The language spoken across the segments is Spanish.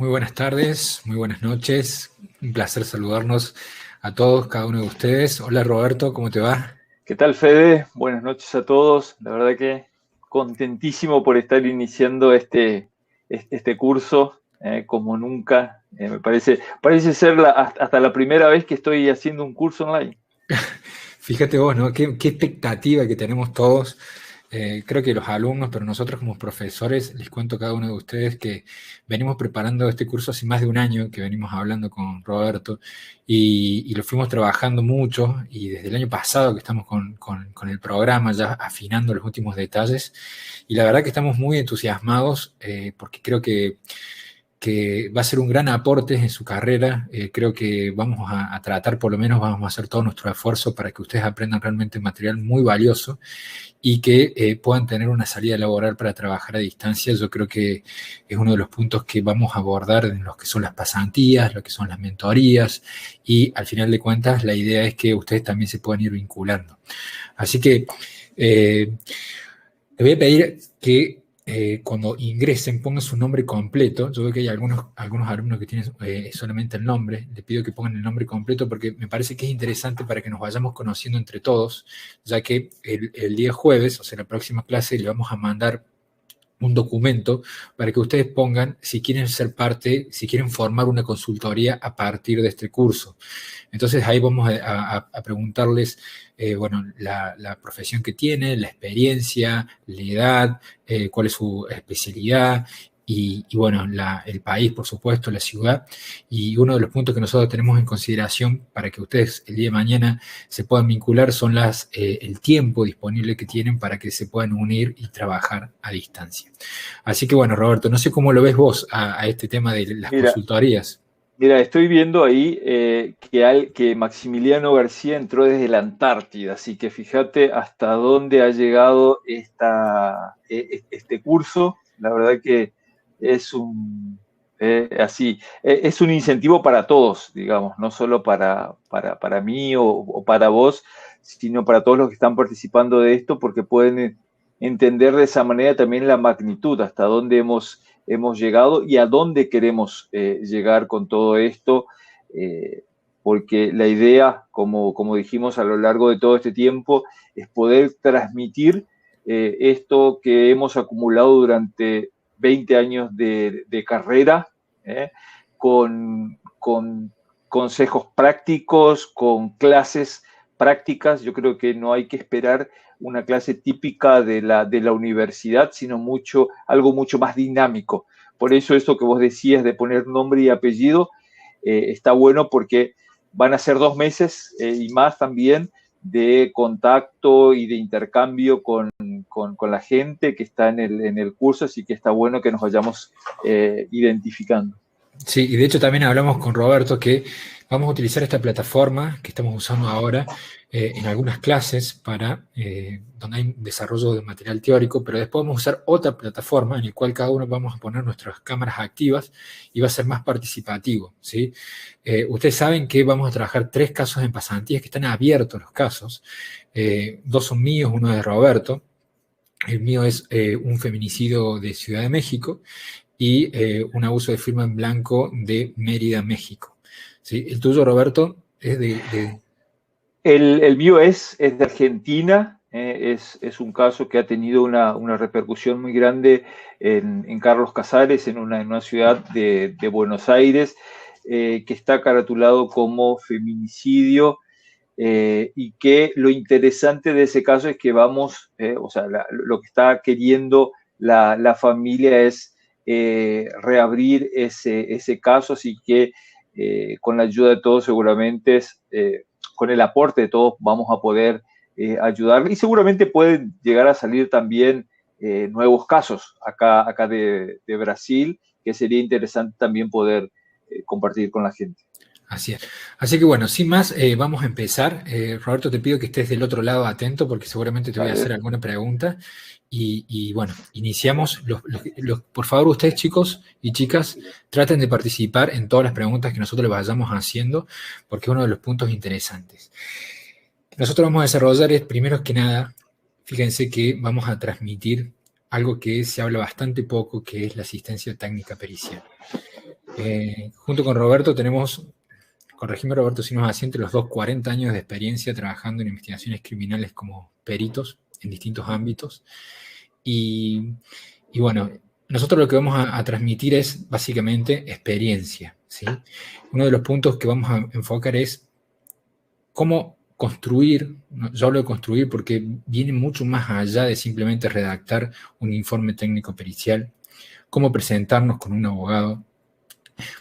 Muy buenas tardes, muy buenas noches. Un placer saludarnos a todos, cada uno de ustedes. Hola Roberto, ¿cómo te va? ¿Qué tal, Fede? Buenas noches a todos. La verdad que contentísimo por estar iniciando este curso como nunca. Parece ser hasta la primera vez que estoy haciendo un curso online. Fíjate vos, ¿no? Qué expectativa que tenemos todos. Creo que los alumnos, pero nosotros como profesores, les cuento a cada uno de ustedes que venimos preparando este curso hace más de un año, que venimos hablando con Roberto, y lo fuimos trabajando mucho, y desde el año pasado que estamos con el programa, ya afinando los últimos detalles, y la verdad que estamos muy entusiasmados, porque creo que va a ser un gran aporte en su carrera. Creo que vamos a tratar, por lo menos vamos a hacer todo nuestro esfuerzo para que ustedes aprendan realmente material muy valioso y que puedan tener una salida laboral para trabajar a distancia. Yo creo que es uno de los puntos que vamos a abordar en los que son las pasantías, lo que son las mentorías, y al final de cuentas la idea es que ustedes también se puedan ir vinculando. Así que eh, te voy a pedir que cuando ingresen pongan su nombre completo. Yo veo que hay algunos alumnos que tienen solamente el nombre. Les pido que pongan el nombre completo porque me parece que es interesante para que nos vayamos conociendo entre todos, ya que el día jueves, o sea, la próxima clase, le vamos a mandar un documento para que ustedes pongan si quieren ser parte, si quieren formar una consultoría a partir de este curso. Entonces ahí vamos a preguntarles, bueno, la profesión que tiene, la experiencia, la edad, cuál es su especialidad y bueno, el país, por supuesto, la ciudad. Y uno de los puntos que nosotros tenemos en consideración para que ustedes el día de mañana se puedan vincular son el tiempo disponible que tienen para que se puedan unir y trabajar a distancia. Así que bueno, Roberto, no sé cómo lo ves vos a este tema de las Mira, consultorías. mira, estoy viendo ahí que Maximiliano García entró desde la Antártida, así que fíjate hasta dónde ha llegado este curso. La verdad que es es un incentivo para todos, digamos, no solo para mí o para vos, sino para todos los que están participando de esto, porque pueden entender de esa manera también la magnitud, hasta dónde hemos llegado y a dónde queremos llegar con todo esto, porque la idea, como dijimos a lo largo de todo este tiempo, es poder transmitir esto que hemos acumulado durante 20 años de carrera, con consejos prácticos, con clases prácticas. Yo creo que no hay que esperar una clase típica de la universidad, sino algo mucho más dinámico. Por eso esto que vos decías de poner nombre y apellido está bueno porque van a ser 2 meses y más también de contacto y de intercambio con la gente que está en el curso, así que está bueno que nos vayamos identificando. Sí, y de hecho también hablamos con Roberto que vamos a utilizar esta plataforma que estamos usando ahora en algunas clases para donde hay desarrollo de material teórico, pero después vamos a usar otra plataforma en la cual cada uno vamos a poner nuestras cámaras activas y va a ser más participativo, ¿sí? Ustedes saben que vamos a trabajar 3 casos en pasantías que están abiertos los casos. 2 son míos, uno de Roberto. El mío es un feminicidio de Ciudad de México y un abuso de firma en blanco de Mérida, México. ¿Sí? El tuyo, Roberto, es El mío es de Argentina, es un caso que ha tenido una repercusión muy grande en Carlos Casares, en una ciudad de Buenos Aires, que está caratulado como feminicidio, y que lo interesante de ese caso es que o sea, lo que está queriendo la familia es reabrir ese caso, así que con la ayuda de todos seguramente con el aporte de todos vamos a poder ayudarle y seguramente pueden llegar a salir también nuevos casos acá de Brasil, que sería interesante también poder compartir con la gente. Así es. Así que bueno, sin más, vamos a empezar. Roberto, te pido que estés del otro lado atento porque seguramente te voy a hacer Dale. alguna pregunta. Y bueno, iniciamos. Por favor, ustedes chicos y chicas, traten de participar en todas las preguntas que nosotros les vayamos haciendo porque es uno de los puntos interesantes. Nosotros vamos a desarrollar, primero que nada, fíjense que vamos a transmitir algo que se habla bastante poco, que es la asistencia técnica pericial. Junto con Roberto tenemos, corregime Roberto si no es así, entre los dos 40 años de experiencia trabajando en investigaciones criminales como peritos en distintos ámbitos. Y, y bueno, nosotros lo que vamos a transmitir es básicamente experiencia, ¿sí? Uno de los puntos que vamos a enfocar es cómo construir, yo hablo de construir porque viene mucho más allá de simplemente redactar un informe técnico pericial, cómo presentarnos con un abogado.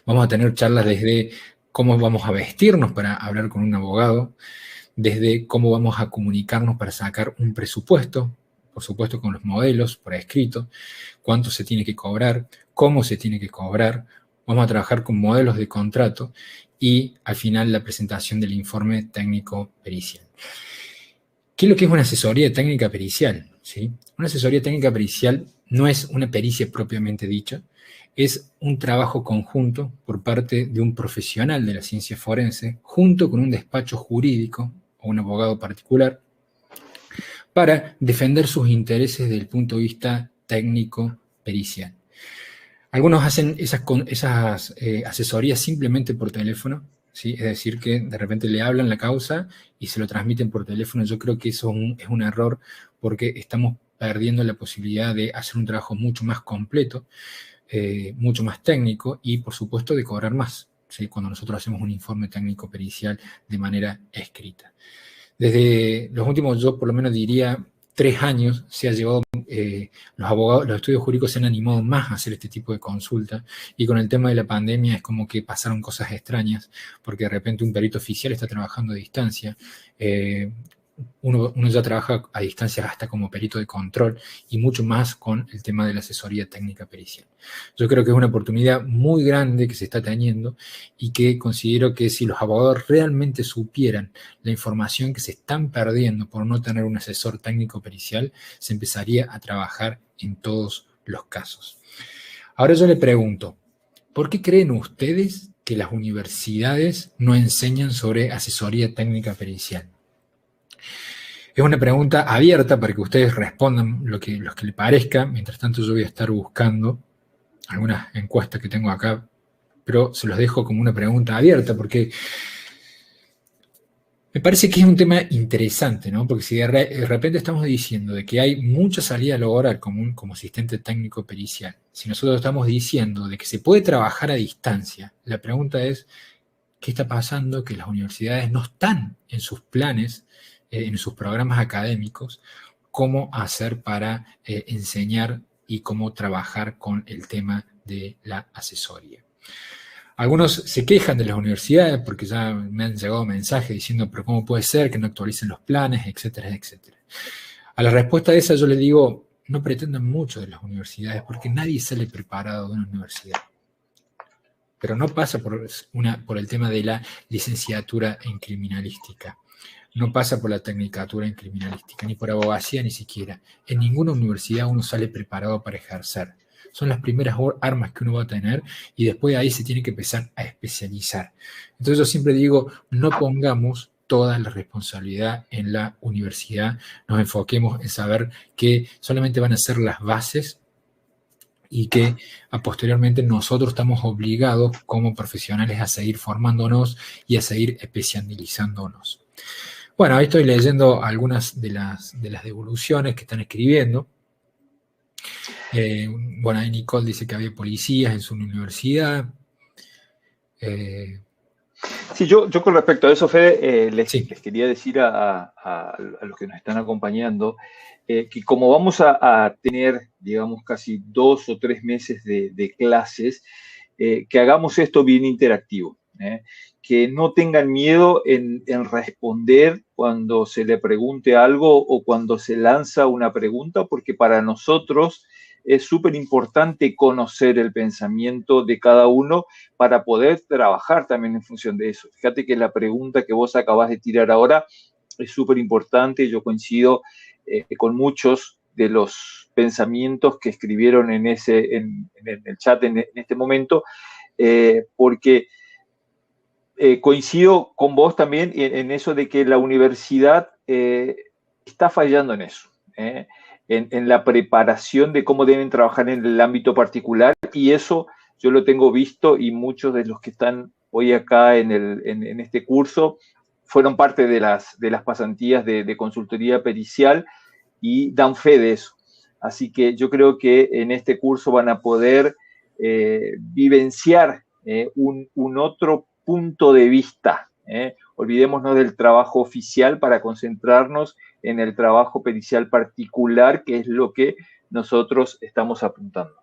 Vamos a tener charlas desde cómo vamos a vestirnos para hablar con un abogado, desde cómo vamos a comunicarnos para sacar un presupuesto, por supuesto con los modelos por escrito, cuánto se tiene que cobrar, cómo se tiene que cobrar. Vamos a trabajar con modelos de contrato y al final la presentación del informe técnico pericial. ¿Qué es lo que es una asesoría técnica pericial? ¿Sí? Una asesoría técnica pericial no es una pericia propiamente dicha, es un trabajo conjunto por parte de un profesional de la ciencia forense junto con un despacho jurídico o un abogado particular para defender sus intereses desde el punto de vista técnico pericial. Algunos hacen esas asesorías simplemente por teléfono, ¿sí? Es decir, que de repente le hablan la causa y se lo transmiten por teléfono. Yo creo que eso es un error porque estamos perdiendo la posibilidad de hacer un trabajo mucho más completo, mucho más técnico y, por supuesto, de cobrar más, ¿sí? Cuando nosotros hacemos un informe técnico pericial de manera escrita. Desde los últimos, yo por lo menos diría, 3 años se ha llevado, los abogados, los estudios jurídicos se han animado más a hacer este tipo de consulta y con el tema de la pandemia es como que pasaron cosas extrañas porque de repente un perito oficial está trabajando a distancia, uno ya trabaja a distancia hasta como perito de control y mucho más con el tema de la asesoría técnica pericial. Yo creo que es una oportunidad muy grande que se está teniendo y que considero que si los abogados realmente supieran la información que se están perdiendo por no tener un asesor técnico pericial, se empezaría a trabajar en todos los casos. Ahora yo le pregunto, ¿por qué creen ustedes que las universidades no enseñan sobre asesoría técnica pericial? Es una pregunta abierta para que ustedes respondan lo que les parezca. Mientras tanto, yo voy a estar buscando algunas encuestas que tengo acá, pero se los dejo como una pregunta abierta porque me parece que es un tema interesante, ¿no? Porque si de repente estamos diciendo de que hay mucha salida laboral como asistente técnico pericial, si nosotros estamos diciendo de que se puede trabajar a distancia, la pregunta es, ¿qué está pasando? Que las universidades no están en sus planes, en sus programas académicos, cómo hacer para enseñar y cómo trabajar con el tema de la asesoría. Algunos se quejan de las universidades porque ya me han llegado mensajes diciendo, pero ¿cómo puede ser que no actualicen los planes, etcétera, etcétera? A la respuesta de esa yo le digo, no pretendan mucho de las universidades porque nadie sale preparado de una universidad. Pero no pasa por el tema de la licenciatura en criminalística. No pasa por la tecnicatura en criminalística, ni por abogacía ni siquiera. En ninguna universidad uno sale preparado para ejercer. Son las primeras armas que uno va a tener y después de ahí se tiene que empezar a especializar. Entonces yo siempre digo, no pongamos toda la responsabilidad en la universidad, nos enfoquemos en saber que solamente van a ser las bases y que posteriormente nosotros estamos obligados como profesionales a seguir formándonos y a seguir especializándonos. Bueno, ahí estoy leyendo algunas de las devoluciones que están escribiendo. Bueno, ahí Nicole dice que había policías en su universidad. Sí, yo con respecto a eso, Fede, les quería decir a los que nos están acompañando que como vamos a tener, digamos, casi 2 o 3 meses de clases, que hagamos esto bien interactivo. Que no tengan miedo en responder cuando se le pregunte algo o cuando se lanza una pregunta, porque para nosotros es súper importante conocer el pensamiento de cada uno para poder trabajar también en función de eso. Fíjate que la pregunta que vos acabas de tirar ahora es súper importante. Yo coincido con muchos de los pensamientos que escribieron en el chat en este momento, porque coincido con vos también en eso de que la universidad está fallando en eso, en la preparación de cómo deben trabajar en el ámbito particular, y eso yo lo tengo visto y muchos de los que están hoy acá en este curso fueron parte de las pasantías de consultoría pericial y dan fe de eso. Así que yo creo que en este curso van a poder vivenciar un otro punto de vista. Olvidémonos del trabajo oficial para concentrarnos en el trabajo pericial particular, que es lo que nosotros estamos apuntando.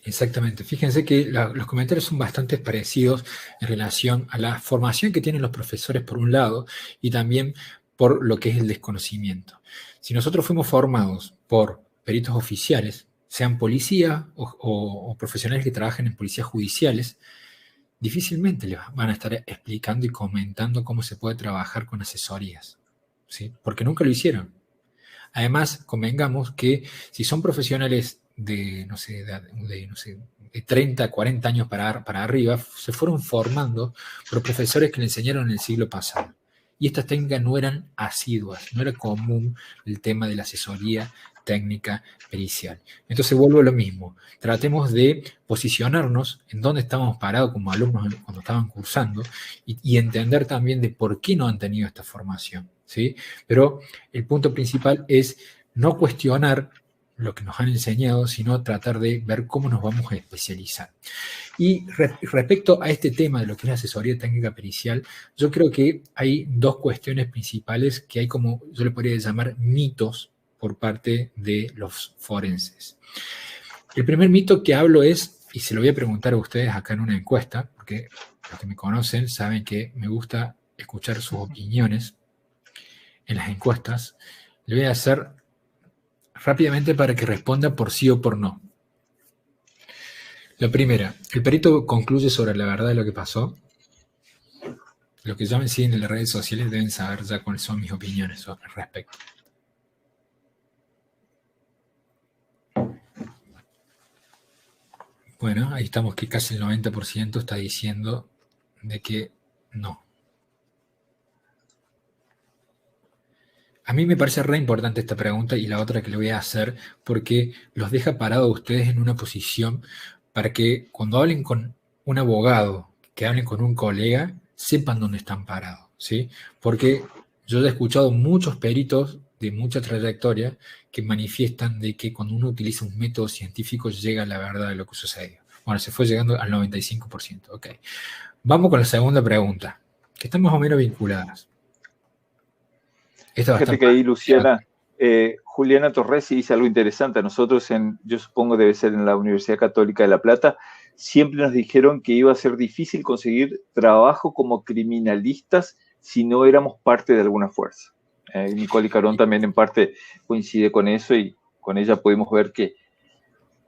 Exactamente. Fíjense que los comentarios son bastante parecidos en relación a la formación que tienen los profesores por un lado y también por lo que es el desconocimiento. Si nosotros fuimos formados por peritos oficiales, sean policía o profesionales que trabajen en policías judiciales, difícilmente les van a estar explicando y comentando cómo se puede trabajar con asesorías, ¿sí? Porque nunca lo hicieron. Además, convengamos que si son profesionales de 30, 40 años para arriba, se fueron formando por profesores que le enseñaron en el siglo pasado. Y estas técnicas no eran asiduas, no era común el tema de la asesoría técnica pericial. Entonces vuelvo a lo mismo, tratemos de posicionarnos en dónde estábamos parados como alumnos cuando estaban cursando y entender también de por qué no han tenido esta formación, ¿sí? Pero el punto principal es no cuestionar lo que nos han enseñado, sino tratar de ver cómo nos vamos a especializar. Y respecto a este tema de lo que es la asesoría técnica pericial, yo creo que hay dos cuestiones principales que hay como, yo le podría llamar mitos por parte de los forenses. El primer mito que hablo es, y se lo voy a preguntar a ustedes acá en una encuesta, porque los que me conocen saben que me gusta escuchar sus opiniones en las encuestas. Le voy a hacer rápidamente para que responda por sí o por no. La primera, el perito concluye sobre la verdad de lo que pasó. Los que ya me siguen en las redes sociales deben saber ya cuáles son mis opiniones al respecto. Bueno, ahí estamos que casi el 90% está diciendo de que no. A mí me parece re importante esta pregunta y la otra que le voy a hacer porque los deja parados a ustedes en una posición para que cuando hablen con un abogado, que hablen con un colega, sepan dónde están parados, ¿sí? Porque yo he escuchado muchos peritos de mucha trayectoria que manifiestan de que cuando uno utiliza un método científico llega a la verdad de lo que sucedió. Bueno, se fue llegando al 95%. Ok. Vamos con la segunda pregunta, que están más o menos vinculadas. Fíjate que ahí, Luciana, Juliana Torresi dice algo interesante. A nosotros, yo supongo debe ser en la Universidad Católica de La Plata, siempre nos dijeron que iba a ser difícil conseguir trabajo como criminalistas si no éramos parte de alguna fuerza. Nicole Carón también en parte coincide con eso y con ella podemos ver que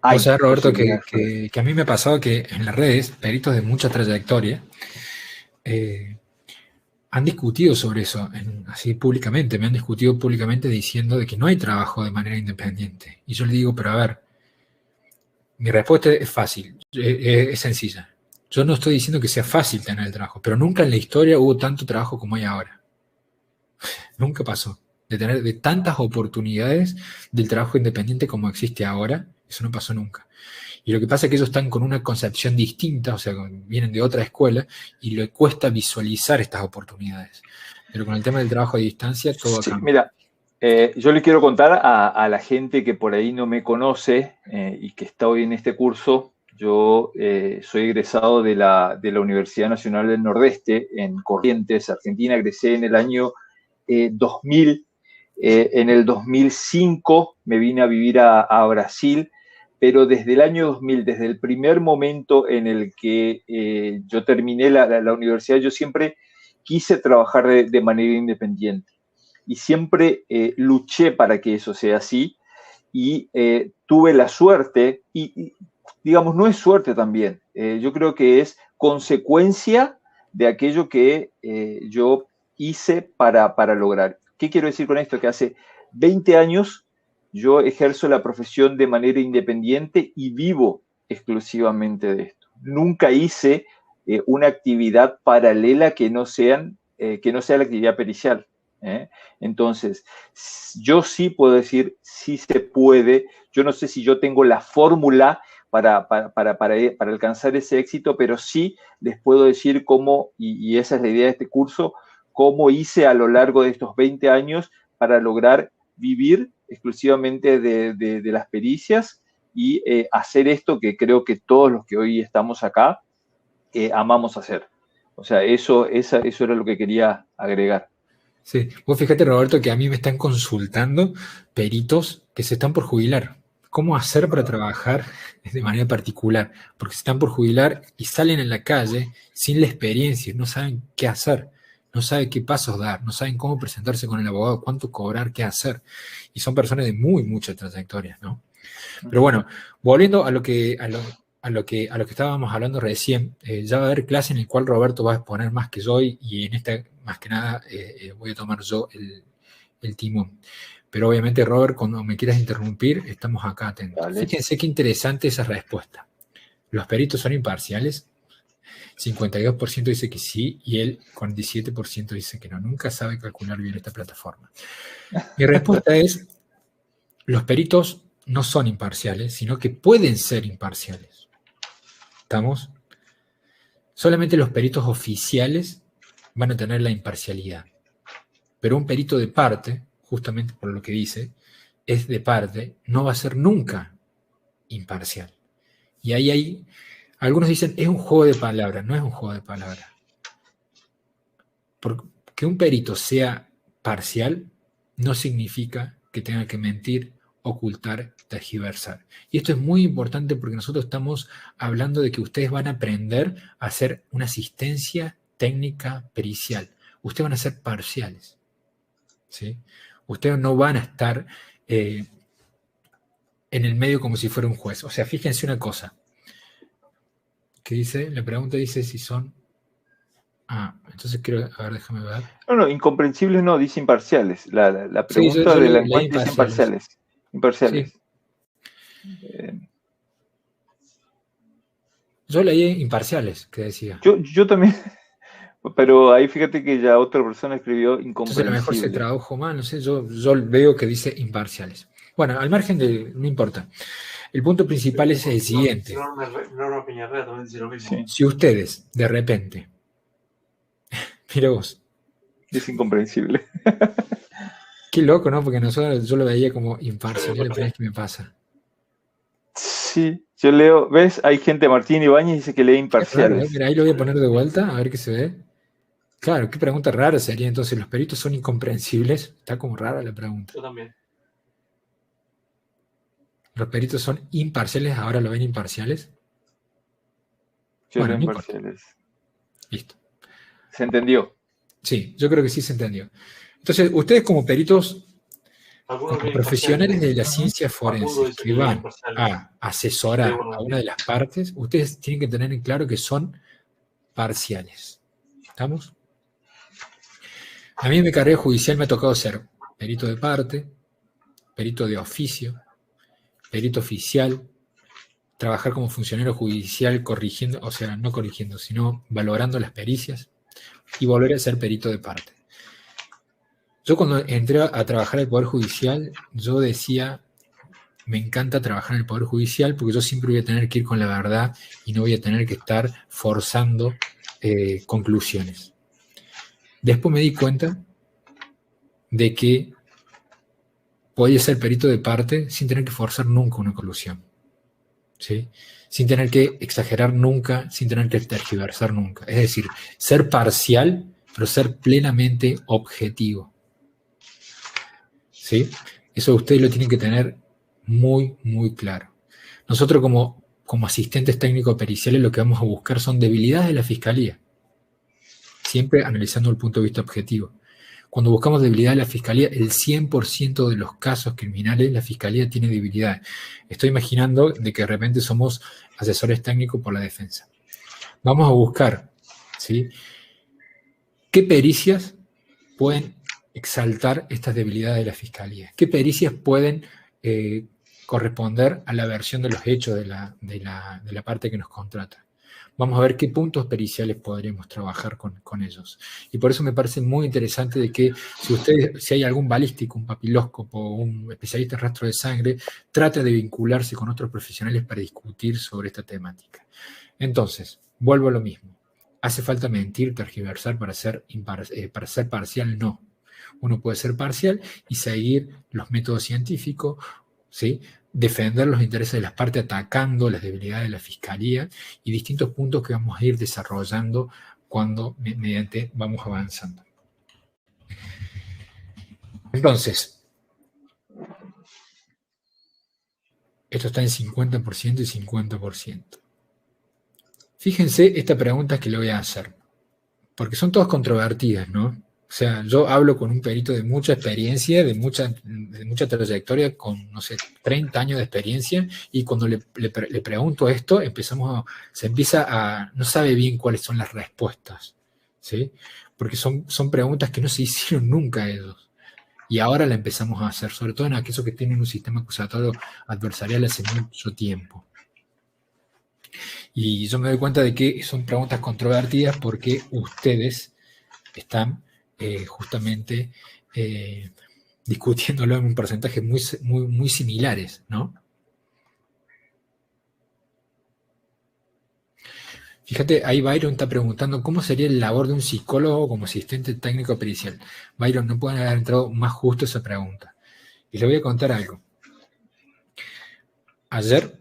hay... O sea, Roberto, que a mí me ha pasado que en las redes, peritos de mucha trayectoria, han discutido sobre eso, así públicamente, me han discutido públicamente diciendo de que no hay trabajo de manera independiente. Y yo le digo, pero a ver, mi respuesta es fácil, es sencilla. Yo no estoy diciendo que sea fácil tener el trabajo, pero nunca en la historia hubo tanto trabajo como hay ahora. Nunca pasó. De tener de tantas oportunidades del trabajo independiente como existe ahora, eso no pasó nunca. Y lo que pasa es que ellos están con una concepción distinta, o sea, vienen de otra escuela y les cuesta visualizar estas oportunidades. Pero con el tema del trabajo a distancia, todo ha cambiado. Mira, yo le quiero contar a la gente que por ahí no me conoce y que está hoy en este curso. Yo soy egresado de la Universidad Nacional del Nordeste en Corrientes, Argentina. Egresé en el año 2000. En el 2005 me vine a vivir a Brasil, pero desde el año 2000, desde el primer momento en el que yo terminé la universidad, yo siempre quise trabajar de manera independiente y siempre luché para que eso sea así y tuve la suerte, y digamos, no es suerte también, yo creo que es consecuencia de aquello que yo hice para lograr. ¿Qué quiero decir con esto? Que hace 20 años yo ejerzo la profesión de manera independiente y vivo exclusivamente de esto. Nunca hice una actividad paralela que no sea la actividad pericial. Entonces, yo sí puedo decir, sí se puede. Yo no sé si yo tengo la fórmula para alcanzar ese éxito, pero sí les puedo decir cómo, y esa es la idea de este curso, cómo hice a lo largo de estos 20 años para lograr vivir exclusivamente de las pericias y hacer esto que creo que todos los que hoy estamos acá amamos hacer. O sea, eso era lo que quería agregar. Sí, vos fíjate, Roberto, que a mí me están consultando peritos que se están por jubilar. ¿Cómo hacer para trabajar de manera particular? Porque se están por jubilar y salen en la calle sin la experiencia, no saben qué hacer, no saben qué pasos dar, no saben cómo presentarse con el abogado, cuánto cobrar, qué hacer. Y son personas de mucha trayectoria, ¿no? Pero bueno, volviendo a lo que estábamos hablando recién, ya va a haber clase en el cual Roberto va a exponer más que yo y en esta, más que nada, voy a tomar yo el timón. Pero obviamente, Robert, cuando me quieras interrumpir, estamos acá atentos. Dale. Fíjense qué interesante esa respuesta. ¿Los peritos son imparciales? 52% dice que sí y el 47% dice que no. Nunca sabe calcular bien esta plataforma. Mi respuesta es, los peritos no son imparciales, sino que pueden ser imparciales. ¿Estamos? Solamente los peritos oficiales van a tener la imparcialidad. Pero un perito de parte, justamente por lo que dice, es de parte, no va a ser nunca imparcial. Y ahí hay, algunos dicen, es un juego de palabras. No es un juego de palabras. Porque un perito sea parcial no significa que tenga que mentir, ocultar, tergiversar. Y esto es muy importante porque nosotros estamos hablando de que ustedes van a aprender a hacer una asistencia técnica pericial. Ustedes van a ser parciales, ¿sí? Ustedes no van a estar en el medio como si fuera un juez. O sea, fíjense una cosa. ¿Qué dice? La pregunta dice si son... entonces quiero... A ver, déjame ver. No, incomprensibles no, dice imparciales. La pregunta sí, de la encuesta dice imparciales. Imparciales. Sí. Yo leí imparciales, que decía. Yo también, pero ahí fíjate que ya otra persona escribió incomprensibles. Entonces a lo mejor se tradujo mal, no sé, yo veo que dice imparciales. Bueno, al margen de... no importa. El punto principal es el siguiente. Si ustedes, de repente... Mira vos. Es incomprensible. Qué loco, ¿no? Porque yo lo veía como imparcial. Es la primera vez que me pasa. Sí, yo leo, ¿ves? Hay gente, Martín Ibáñez dice que lee imparciales. Raro, mira, ahí lo voy a poner de vuelta, a ver qué se ve. Claro, qué pregunta rara sería entonces. ¿Los peritos son incomprensibles? Está como rara la pregunta. Yo también. ¿Los peritos son imparciales? ¿Ahora lo ven imparciales? Yo leo imparciales. Listo. ¿Se entendió? Sí, yo creo que sí se entendió. Entonces, ustedes como peritos, como profesionales de la ciencia forense que van a asesorar a una de las partes, ustedes tienen que tener en claro que son parciales. ¿Estamos? A mí en mi carrera judicial me ha tocado ser perito de parte, perito de oficio, perito oficial, trabajar como funcionario judicial corrigiendo, o sea, no corrigiendo, sino valorando las pericias y volver a ser perito de parte. Yo cuando entré a trabajar en el Poder Judicial, yo decía, me encanta trabajar en el Poder Judicial porque yo siempre voy a tener que ir con la verdad y no voy a tener que estar forzando conclusiones. Después me di cuenta de que podía ser perito de parte sin tener que forzar nunca una conclusión, ¿sí? Sin tener que exagerar nunca, sin tener que tergiversar nunca. Es decir, ser parcial, pero ser plenamente objetivo, ¿sí? Eso ustedes lo tienen que tener muy, muy claro. Nosotros como asistentes técnicos periciales lo que vamos a buscar son debilidades de la Fiscalía, siempre analizando el punto de vista objetivo. Cuando buscamos debilidad de la Fiscalía, el 100% de los casos criminales, la Fiscalía tiene debilidades. Estoy imaginando de que de repente somos asesores técnicos por la defensa. Vamos a buscar, ¿sí?, qué pericias pueden exaltar estas debilidades de la Fiscalía. ¿Qué pericias pueden corresponder a la versión de los hechos de la parte que nos contrata? Vamos a ver qué puntos periciales podríamos trabajar con ellos. Y por eso me parece muy interesante de que si hay algún balístico, un papilóscopo, un especialista en rastro de sangre, trate de vincularse con otros profesionales para discutir sobre esta temática. Entonces, vuelvo a lo mismo. ¿Hace falta mentir, tergiversar para ser parcial? No. Uno puede ser parcial y seguir los métodos científicos, ¿sí? Defender los intereses de las partes atacando las debilidades de la fiscalía y distintos puntos que vamos a ir desarrollando cuando mediante vamos avanzando. Entonces, esto está en 50% y 50%. Fíjense esta pregunta que le voy a hacer, porque son todas controvertidas, ¿no? O sea, yo hablo con un perito de mucha experiencia, de mucha trayectoria, con, no sé, 30 años de experiencia, y cuando le pregunto esto, no sabe bien cuáles son las respuestas, ¿sí? Porque son preguntas que no se hicieron nunca ellos. Y ahora la empezamos a hacer, sobre todo en aquellos que tienen un sistema acusatorio adversarial hace mucho tiempo. Y yo me doy cuenta de que son preguntas controvertidas porque ustedes están justamente discutiéndolo en un porcentaje muy similares, ¿no? Fíjate, ahí Byron está preguntando cómo sería el labor de un psicólogo como asistente técnico pericial. Byron, no pueden haber entrado más justo esa pregunta. Y le voy a contar algo. Ayer,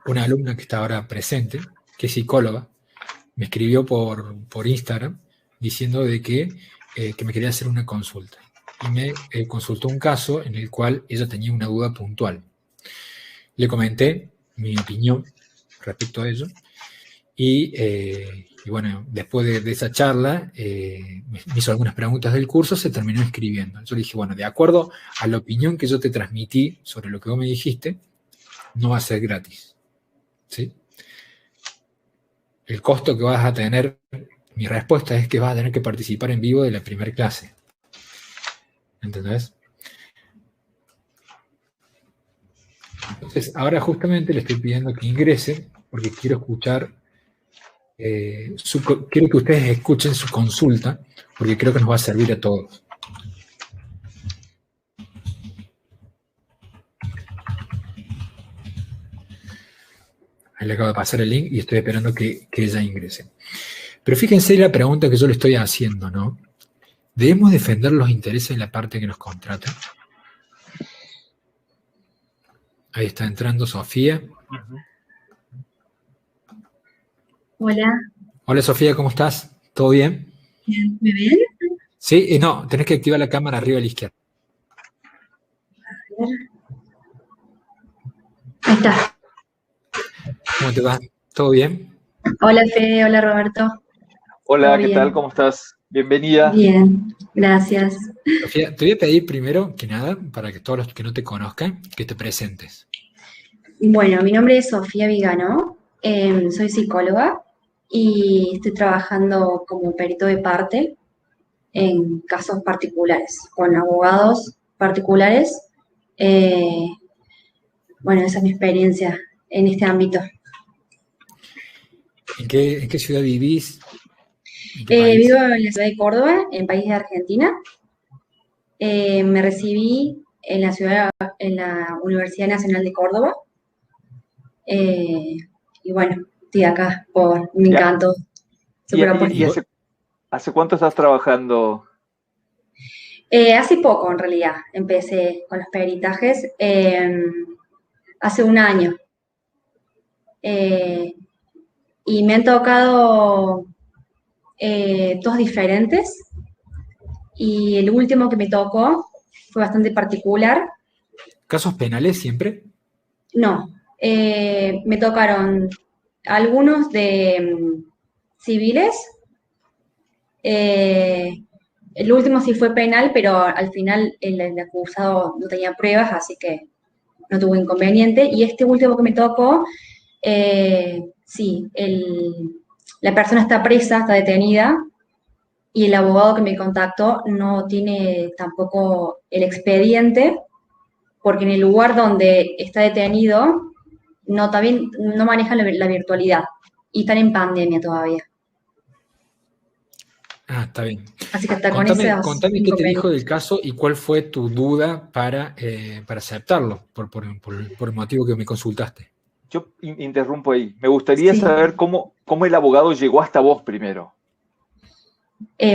una alumna que está ahora presente, que es psicóloga, me escribió por Instagram diciendo de que me quería hacer una consulta. Y me consultó un caso en el cual ella tenía una duda puntual. Le comenté mi opinión respecto a ello. Y bueno, después de esa charla, me hizo algunas preguntas del curso, se terminó escribiendo. Yo le dije, bueno, de acuerdo a la opinión que yo te transmití sobre lo que vos me dijiste, no va a ser gratis, ¿sí? El costo que vas a tener, mi respuesta es que vas a tener que participar en vivo de la primera clase. ¿Entendés? Entonces, ahora justamente le estoy pidiendo que ingrese, porque quiero escuchar, quiero que ustedes escuchen su consulta, porque creo que nos va a servir a todos. Ahí le acabo de pasar el link y estoy esperando que ella ingrese. Pero fíjense la pregunta que yo le estoy haciendo, ¿no? ¿Debemos defender los intereses de la parte que nos contrata? Ahí está entrando Sofía. Hola. Hola Sofía, ¿cómo estás? ¿Todo bien? Bien, ¿me ven? Sí, no, tenés que activar la cámara arriba a la izquierda. A ver. Ahí está. ¿Cómo te va? ¿Todo bien? Hola Fede, hola Roberto. Hola, ¿qué tal? ¿Cómo estás? Bienvenida. Bien, gracias. Sofía, te voy a pedir primero que nada, para que todos los que no te conozcan, que te presentes. Bueno, mi nombre es Sofía Vigano, soy psicóloga y estoy trabajando como perito de parte en casos particulares, con abogados particulares. Bueno, esa es mi experiencia en este ámbito. ¿En qué ciudad vivís? Vivo en la ciudad de Córdoba, en país de Argentina. Me recibí en la Universidad Nacional de Córdoba. Y bueno, estoy acá me encantó. ¿Y hace cuánto estás trabajando? Hace poco, en realidad, empecé con los peritajes. Hace un año. Y me han tocado todos diferentes. Y el último que me tocó fue bastante particular. ¿Casos penales siempre? No, me tocaron algunos de civiles. El último sí fue penal, pero al final el acusado no tenía pruebas, así que no tuvo inconveniente. Y este último que me tocó, sí, la persona está presa, está detenida, y el abogado que me contactó no tiene tampoco el expediente, porque en el lugar donde está detenido no, también no manejan la virtualidad y están en pandemia todavía. Ah, está bien. Así que hasta con esos Contame qué te dijo del inconvenientes. caso y cuál fue tu duda para aceptarlo, por el motivo que me consultaste. Yo interrumpo ahí. Me gustaría Sí. saber cómo el abogado llegó hasta vos primero.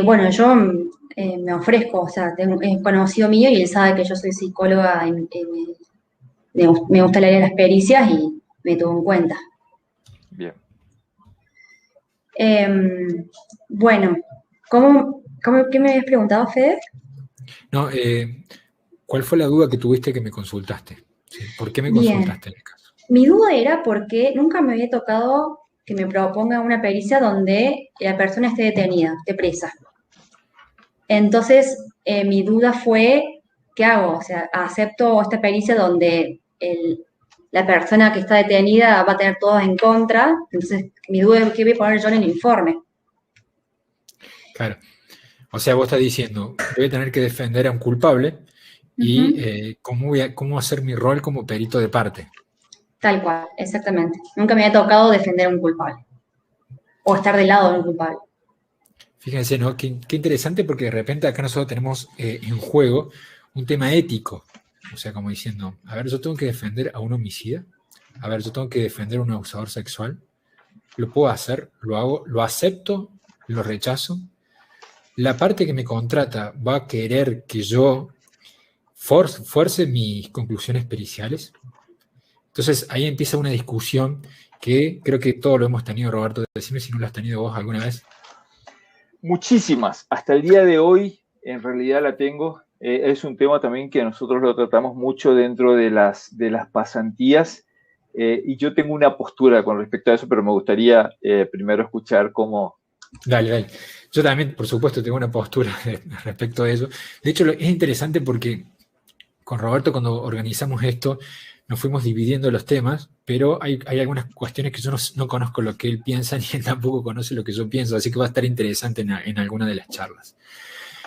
Bueno, yo me ofrezco, o sea, es conocido mío y él sabe que yo soy psicóloga, me gusta el área de las pericias y me tuvo en cuenta. Bien. Bueno, ¿qué me habías preguntado, Fede? No, ¿cuál fue la duda que tuviste que me consultaste? ¿Sí? ¿Por qué me Bien, consultaste en el caso? mi duda era porque nunca me había tocado que me proponga una pericia donde la persona esté detenida, esté presa. Entonces, mi duda fue, ¿qué hago? O sea, ¿acepto esta pericia donde la persona que está detenida va a tener todo en contra? Entonces, mi duda es qué voy a poner yo en el informe. Claro. O sea, vos estás diciendo, voy a tener que defender a un culpable y Ujú. cómo hacer mi rol como perito de parte. Tal cual, exactamente. Nunca me había tocado defender a un culpable o estar del lado de un culpable. Fíjense, ¿no? Qué interesante porque de repente acá nosotros tenemos en juego un tema ético. O sea, como diciendo, a ver, yo tengo que defender a un homicida, a ver, yo tengo que defender a un abusador sexual, lo puedo hacer, lo hago, lo acepto, lo rechazo. La parte que me contrata va a querer que yo fuerce mis conclusiones periciales. Entonces ahí empieza una discusión que creo que todos lo hemos tenido, Roberto. Decime si no lo has tenido vos alguna vez. Muchísimas. Hasta el día de hoy, en realidad la tengo. Es un tema también que nosotros lo tratamos mucho dentro de las pasantías. Y yo tengo una postura con respecto a eso, pero me gustaría primero escuchar cómo. Dale, dale. Yo también, por supuesto, tengo una postura respecto a eso. De hecho, es interesante porque con Roberto, cuando organizamos esto, nos fuimos dividiendo los temas, pero hay algunas cuestiones que yo no conozco lo que él piensa, ni él tampoco conoce lo que yo pienso, así que va a estar interesante en alguna de las charlas.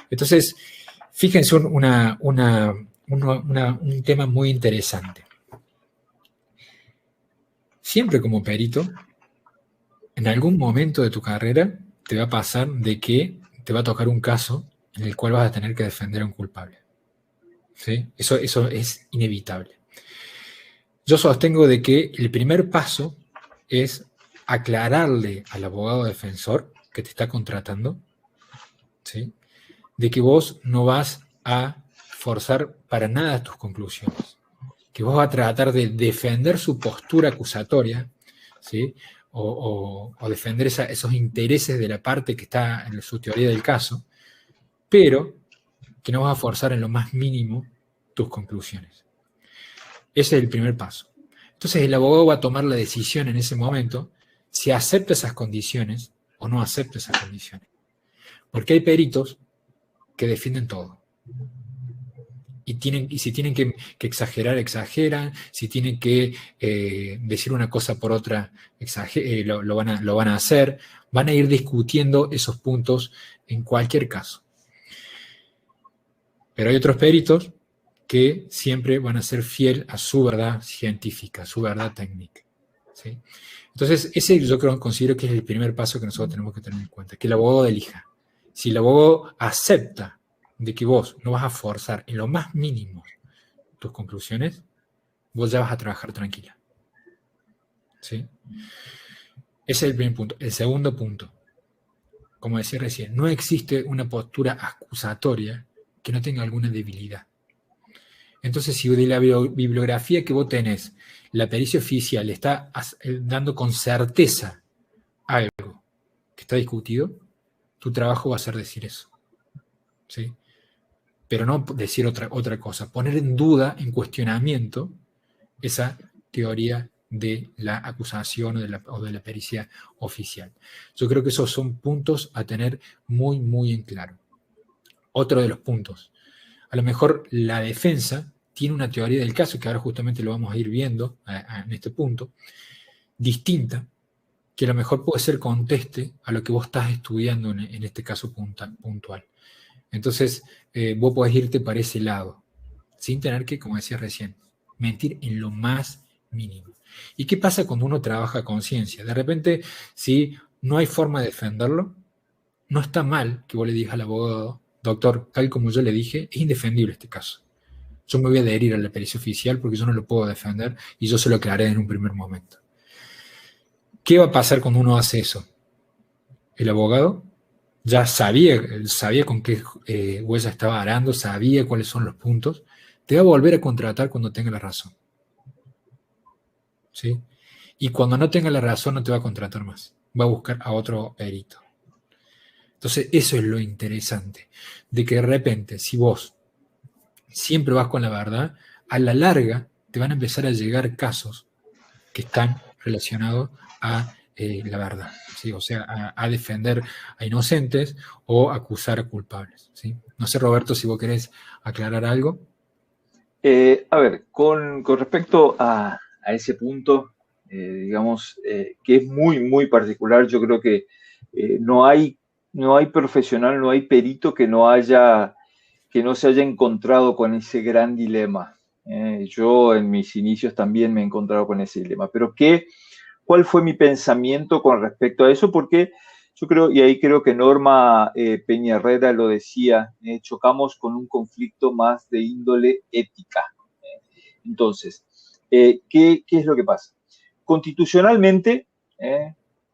Entonces, fíjense un tema muy interesante. Siempre como perito, en algún momento de tu carrera te va a pasar de que te va a tocar un caso en el cual vas a tener que defender a un culpable. ¿Sí? Eso es inevitable. Yo sostengo de que el primer paso es aclararle al abogado defensor que te está contratando, ¿sí? De que vos no vas a forzar para nada tus conclusiones, que vos vas a tratar de defender su postura acusatoria, ¿sí? O defender esos intereses de la parte que está en su teoría del caso, pero que no vas a forzar en lo más mínimo tus conclusiones. Ese es el primer paso. Entonces el abogado va a tomar la decisión en ese momento si acepta esas condiciones o no acepta esas condiciones. Porque hay peritos que defienden todo. Y si tienen que exagerar, exageran. Si tienen que decir una cosa por otra, lo van a hacer. Van a ir discutiendo esos puntos en cualquier caso. Pero hay otros peritos que siempre van a ser fiel a su verdad científica, a su verdad técnica. ¿Sí? Entonces, ese yo considero que es el primer paso que nosotros tenemos que tener en cuenta, que el abogado elija. Si el abogado acepta de que vos no vas a forzar en lo más mínimo tus conclusiones, vos ya vas a trabajar tranquila. ¿Sí? Ese es el primer punto. El segundo punto, como decía recién, no existe una postura acusatoria que no tenga alguna debilidad. Entonces, si de la bibliografía que vos tenés, la pericia oficial está dando con certeza algo que está discutido, tu trabajo va a ser decir eso. ¿Sí? Pero no decir otra cosa, poner en duda, en cuestionamiento, esa teoría de la acusación o de la pericia oficial. Yo creo que esos son puntos a tener muy, muy en claro. Otro de los puntos. A lo mejor la defensa tiene una teoría del caso, que ahora justamente lo vamos a ir viendo en este punto, distinta, que a lo mejor puede ser conteste a lo que vos estás estudiando en este caso puntual. Entonces, vos podés irte para ese lado, sin tener que, como decía recién, mentir en lo más mínimo. ¿Y qué pasa cuando uno trabaja a conciencia? De repente, si no hay forma de defenderlo, no está mal que vos le digas al abogado, doctor, tal como yo le dije, es indefendible este caso. Yo me voy a adherir a la pericia oficial porque yo no lo puedo defender y yo se lo aclaré en un primer momento. ¿Qué va a pasar cuando uno hace eso? El abogado ya sabía con qué huella estaba arando, sabía cuáles son los puntos, te va a volver a contratar cuando tenga la razón. ¿Sí? Y cuando no tenga la razón no te va a contratar más. Va a buscar a otro perito. Entonces, eso es lo interesante, de que de repente, si vos siempre vas con la verdad, a la larga te van a empezar a llegar casos que están relacionados a la verdad, ¿sí? O sea, a defender a inocentes o acusar a culpables, ¿sí? No sé, Roberto, si vos querés aclarar algo. A ver, con respecto a ese punto, digamos, que es muy, muy particular, yo creo que no hay profesional, no hay perito que no se haya encontrado con ese gran dilema. Yo en mis inicios también me he encontrado con ese dilema. Pero ¿cuál fue mi pensamiento con respecto a eso? Porque yo creo, y ahí creo que Norma Peña Herrera lo decía, chocamos con un conflicto más de índole ética. Entonces, ¿qué es lo que pasa? Constitucionalmente,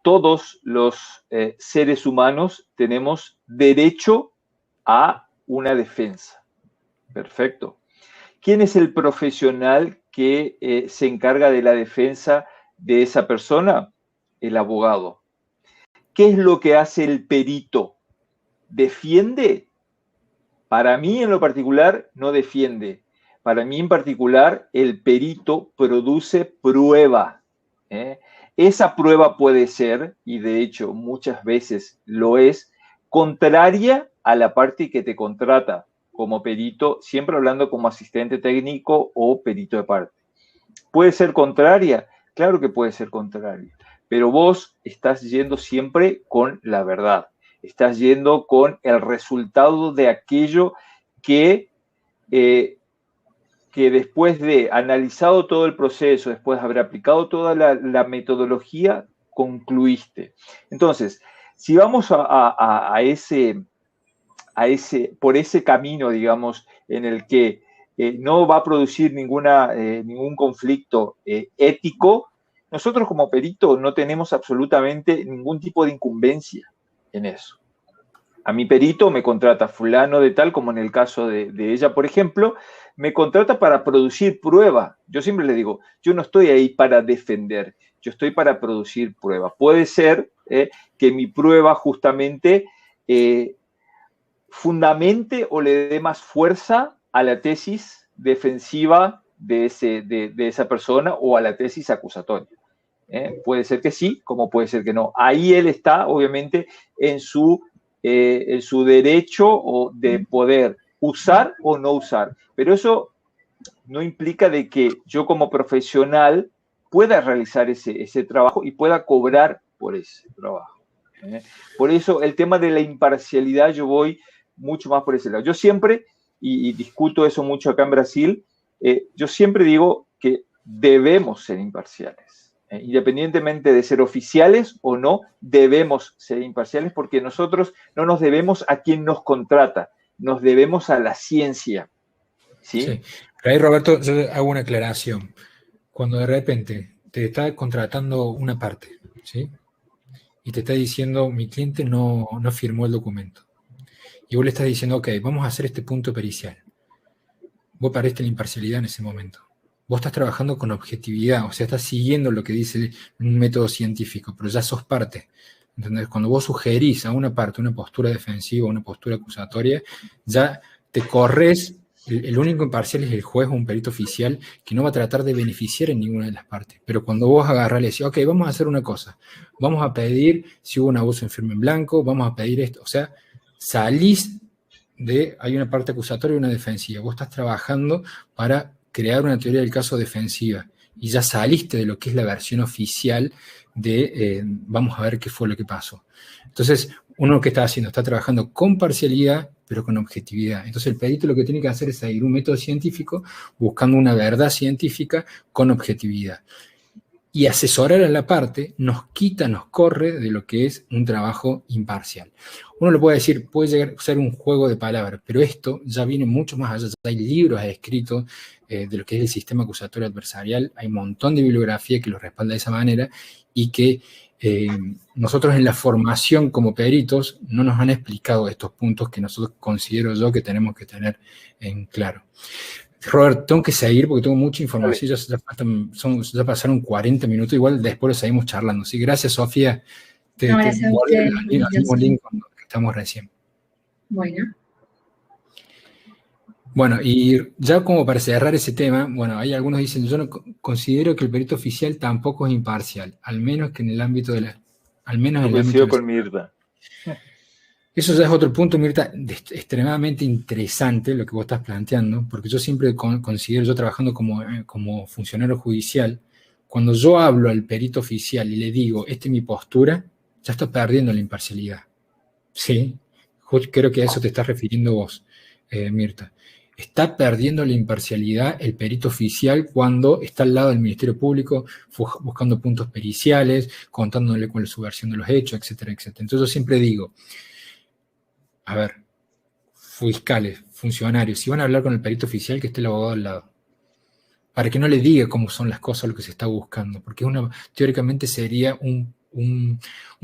todos los seres humanos tenemos derecho a una defensa. Perfecto. ¿Quién es el profesional que se encarga de la defensa de esa persona? El abogado. ¿Qué es lo que hace el perito? ¿Defiende? Para mí en lo particular no defiende. Para mí en particular el perito produce prueba. Esa prueba puede ser, y de hecho muchas veces lo es, contraria a la parte que te contrata como perito, siempre hablando como asistente técnico o perito de parte. ¿Puede ser contraria? Claro que puede ser contraria, pero vos estás yendo siempre con la verdad, estás yendo con el resultado de aquello que después de analizado todo el proceso, después de haber aplicado toda la metodología, concluiste. Entonces, si vamos por ese camino, digamos, en el que no va a producir ningún conflicto ético, nosotros como perito no tenemos absolutamente ningún tipo de incumbencia en eso. A mi perito me contrata fulano de tal, como en el caso de ella, por ejemplo, me contrata para producir prueba. Yo siempre le digo, yo no estoy ahí para defender, yo estoy para producir prueba. Puede ser que mi prueba justamente fundamente o le dé más fuerza a la tesis defensiva de esa persona o a la tesis acusatoria. Puede ser que sí, como puede ser que no. Ahí él está, obviamente, en su derecho de poder usar o no usar. Pero eso no implica de que yo como profesional pueda realizar ese trabajo y pueda cobrar por ese trabajo. Por eso el tema de la imparcialidad yo voy mucho más por ese lado. Yo siempre, y discuto eso mucho acá en Brasil, yo siempre digo que debemos ser imparciales. Independientemente de ser oficiales o no, debemos ser imparciales porque nosotros no nos debemos a quien nos contrata, nos debemos a la ciencia. ¿Sí? Sí. Pero ahí, Roberto, yo hago una aclaración. Cuando de repente te está contratando una parte, ¿sí? Y te está diciendo, mi cliente no firmó el documento. Y vos le estás diciendo, ok, vamos a hacer este punto pericial. Vos perdiste la imparcialidad en ese momento. Vos estás trabajando con objetividad, o sea, estás siguiendo lo que dice un método científico, pero ya sos parte. ¿Entendés? Cuando vos sugerís a una parte una postura defensiva, una postura acusatoria, ya te corres. El único imparcial es el juez o un perito oficial que no va a tratar de beneficiar en ninguna de las partes. Pero cuando vos agarrás y decís, ok, vamos a hacer una cosa, vamos a pedir si hubo un abuso en firme en blanco, vamos a pedir esto, o sea, salís hay una parte acusatoria y una defensiva. Vos estás trabajando para crear una teoría del caso defensiva y ya saliste de lo que es la versión oficial de vamos a ver qué fue lo que pasó. Entonces, uno que está haciendo, está trabajando con parcialidad, pero con objetividad. Entonces el perito lo que tiene que hacer es seguir un método científico, buscando una verdad científica con objetividad. Y asesorar a la parte nos quita, nos corre de lo que es un trabajo imparcial. Uno lo puede decir, puede llegar a ser un juego de palabras, pero esto ya viene mucho más allá. Ya hay libros escritos de lo que es el sistema acusatorio adversarial, hay un montón de bibliografía que lo respalda de esa manera y que nosotros en la formación como peritos no nos han explicado estos puntos que nosotros considero yo que tenemos que tener en claro. Robert, tengo que seguir porque tengo mucha información, ya pasaron 40 minutos, igual después lo seguimos charlando. Sí, gracias, Sofía. Te volví al mismo link cuando estamos recién. Bueno, y ya como para cerrar ese tema, bueno, hay algunos que dicen, yo no considero que el perito oficial tampoco es imparcial, al menos que en el ámbito de la... Al menos en el ámbito de la... con Mirta. Eso ya es otro punto, Mirta, extremadamente interesante lo que vos estás planteando, porque yo siempre considero, yo trabajando como funcionario judicial, cuando yo hablo al perito oficial y le digo, esta es mi postura, ya estoy perdiendo la imparcialidad. Sí, creo que a eso te estás refiriendo vos, Mirta. Está perdiendo la imparcialidad el perito oficial cuando está al lado del Ministerio Público buscando puntos periciales, contándole cuál es su versión de los hechos, etcétera, etcétera. Entonces yo siempre digo, a ver, fiscales, funcionarios, si van a hablar con el perito oficial, que esté el abogado al lado, para que no le diga cómo son las cosas, lo que se está buscando, porque teóricamente sería un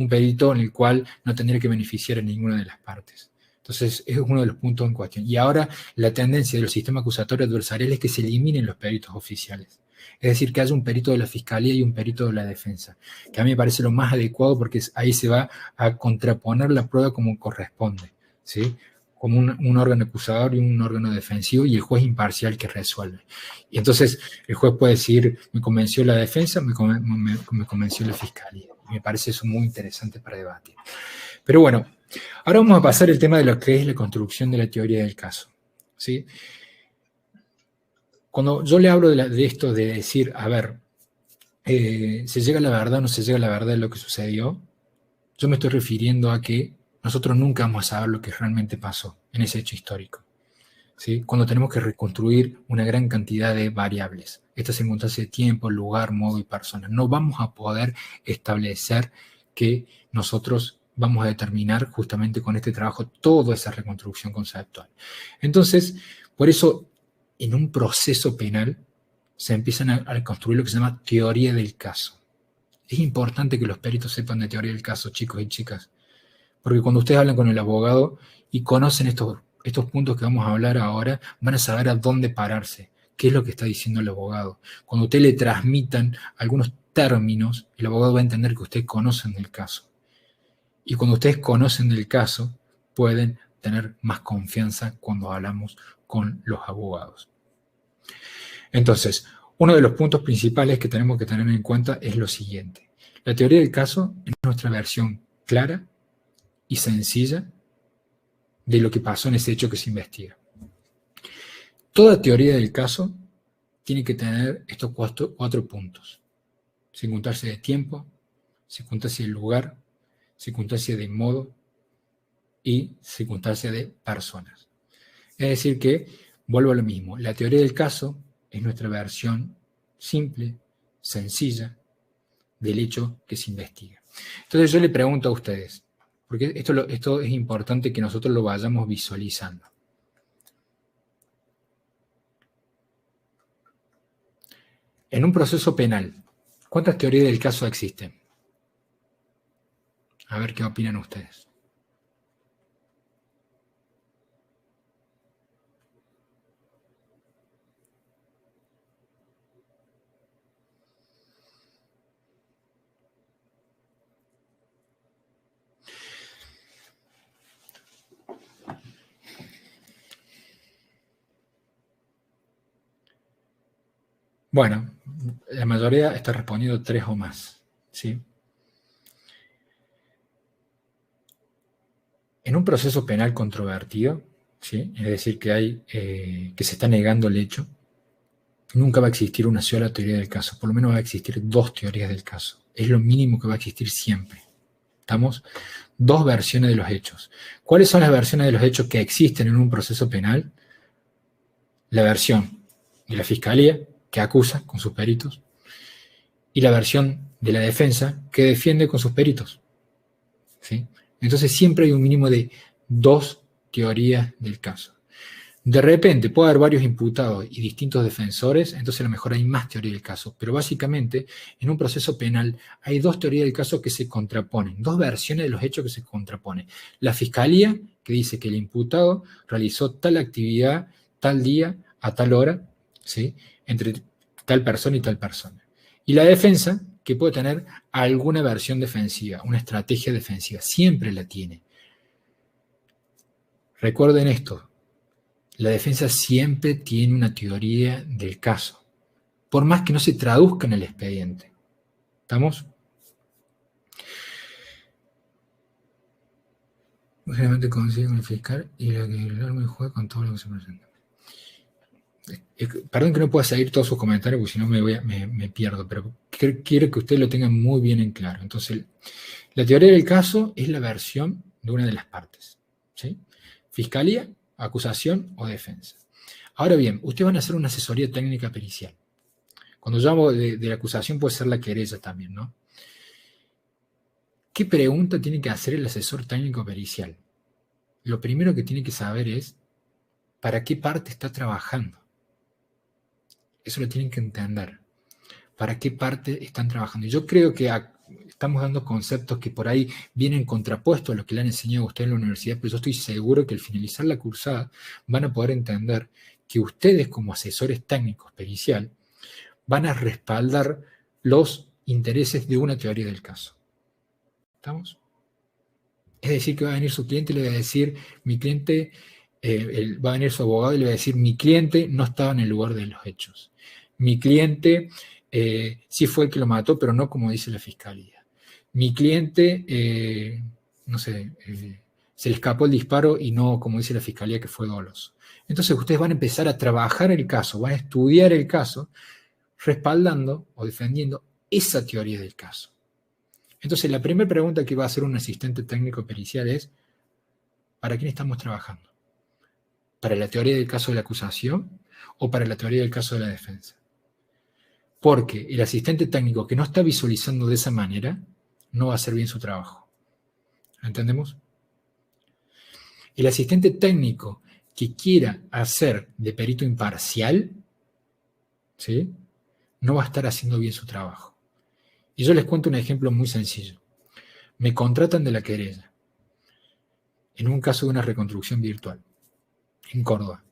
perito en el cual no tendría que beneficiar a ninguna de las partes. Entonces, es uno de los puntos en cuestión. Y ahora, la tendencia de los sistemas acusatorios adversariales es que se eliminen los peritos oficiales. Es decir, que haya un perito de la Fiscalía y un perito de la Defensa, que a mí me parece lo más adecuado porque ahí se va a contraponer la prueba como corresponde, ¿sí? Como un órgano acusador y un órgano defensivo y el juez imparcial que resuelve. Y entonces el juez puede decir, me convenció la defensa, me convenció la Fiscalía. Me parece eso muy interesante para debatir. Pero bueno, ahora vamos a pasar al tema de lo que es la construcción de la teoría del caso, ¿sí? Cuando yo le hablo de esto de decir, a ver, ¿se llega a la verdad o no se llega a la verdad de lo que sucedió? Yo me estoy refiriendo a que nosotros nunca vamos a saber lo que realmente pasó en ese hecho histórico, ¿sí? Cuando tenemos que reconstruir una gran cantidad de variables, estas circunstancias de tiempo, lugar, modo y personas, no vamos a poder establecer que nosotros vamos a determinar justamente con este trabajo toda esa reconstrucción conceptual. Entonces, por eso, en un proceso penal se empiezan a construir lo que se llama teoría del caso. Es importante que los peritos sepan de teoría del caso, chicos y chicas, porque cuando ustedes hablan con el abogado y conocen estos puntos que vamos a hablar ahora, van a saber a dónde pararse, qué es lo que está diciendo el abogado. Cuando ustedes le transmitan algunos términos, el abogado va a entender que ustedes conocen del caso. Y cuando ustedes conocen del caso, pueden tener más confianza cuando hablamos con los abogados. Entonces, uno de los puntos principales que tenemos que tener en cuenta es lo siguiente. La teoría del caso es nuestra versión clara y sencilla de lo que pasó en ese hecho que se investiga. Toda teoría del caso tiene que tener estos cuatro puntos. Circunstancia de tiempo, circunstancia de lugar, circunstancia de modo y circunstancia de personas. Es decir que, vuelvo a lo mismo, la teoría del caso es nuestra versión simple, sencilla, del hecho que se investiga. Entonces yo le pregunto a ustedes, porque esto es importante que nosotros lo vayamos visualizando. En un proceso penal, ¿cuántas teorías del caso existen? A ver qué opinan ustedes. Bueno, la mayoría está respondiendo 3 o más, ¿sí? En un proceso penal controvertido, ¿sí? Es decir, que se está negando el hecho, nunca va a existir una sola teoría del caso, por lo menos va a existir 2 teorías del caso. Es lo mínimo que va a existir siempre, ¿Estamos? Dos versiones de los hechos. ¿Cuáles son las versiones de los hechos que existen en un proceso penal? La versión de la fiscalía, que acusa con sus peritos, y la versión de la defensa, que defiende con sus peritos. ¿Sí? Entonces siempre hay un mínimo de dos teorías del caso. De repente puede haber varios imputados y distintos defensores, entonces a lo mejor hay más teoría del caso, pero básicamente en un proceso penal hay dos teorías del caso que se contraponen, dos versiones de los hechos que se contraponen. La fiscalía, que dice que el imputado realizó tal actividad, tal día, a tal hora, ¿sí? Entre tal persona y tal persona. Y la defensa, que puede tener alguna versión defensiva, una estrategia defensiva, siempre la tiene. Recuerden esto, la defensa siempre tiene una teoría del caso, por más que no se traduzca en el expediente. ¿Estamos? Generalmente consigue con el fiscal y la que el arma y juega con todo lo que se presenta. Perdón que no pueda seguir todos sus comentarios porque si no me pierdo, pero quiero que ustedes lo tengan muy bien en claro. Entonces, la teoría del caso es la versión de una de las partes, ¿sí? Fiscalía, acusación o defensa. Ahora bien, ustedes van a hacer una asesoría técnica pericial. Cuando yo hablo de la acusación puede ser la querella también, ¿no? ¿Qué pregunta tiene que hacer el asesor técnico pericial? Lo primero que tiene que saber es ¿para qué parte está trabajando? Eso lo tienen que entender. ¿Para qué parte están trabajando? Y yo creo que estamos dando conceptos que por ahí vienen contrapuestos a lo que le han enseñado a ustedes en la universidad, pero yo estoy seguro que al finalizar la cursada van a poder entender que ustedes como asesores técnicos pericial van a respaldar los intereses de una teoría del caso. ¿Estamos? Es decir, que va a venir su cliente y le va a decir, mi cliente, va a venir su abogado y le va a decir, mi cliente no estaba en el lugar de los hechos. Mi cliente sí fue el que lo mató, pero no como dice la fiscalía. Mi cliente, no sé, se le escapó el disparo y no como dice la fiscalía que fue doloso. Entonces ustedes van a empezar a trabajar el caso, van a estudiar el caso, respaldando o defendiendo esa teoría del caso. Entonces la primera pregunta que va a hacer un asistente técnico pericial es, ¿para quién estamos trabajando? ¿Para la teoría del caso de la acusación o para la teoría del caso de la defensa? Porque el asistente técnico que no está visualizando de esa manera no va a hacer bien su trabajo. ¿Entendemos? El asistente técnico que quiera hacer de perito imparcial, ¿sí?, no va a estar haciendo bien su trabajo. Y yo les cuento un ejemplo muy sencillo. Me contratan de la querella en un caso de una reconstrucción virtual en Córdoba.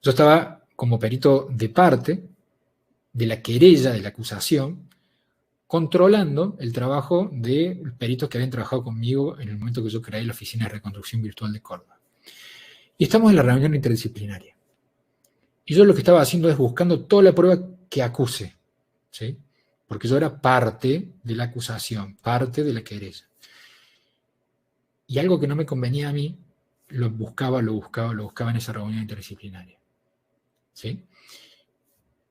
Yo estaba como perito de parte de la querella, de la acusación, controlando el trabajo de peritos que habían trabajado conmigo en el momento que yo creé la Oficina de Reconstrucción Virtual de Córdoba. Y estamos en la reunión interdisciplinaria. Y yo lo que estaba haciendo es buscando toda la prueba que acuse, ¿sí? Porque yo era parte de la acusación, parte de la querella. Y algo que no me convenía a mí, lo buscaba en esa reunión interdisciplinaria. ¿Sí?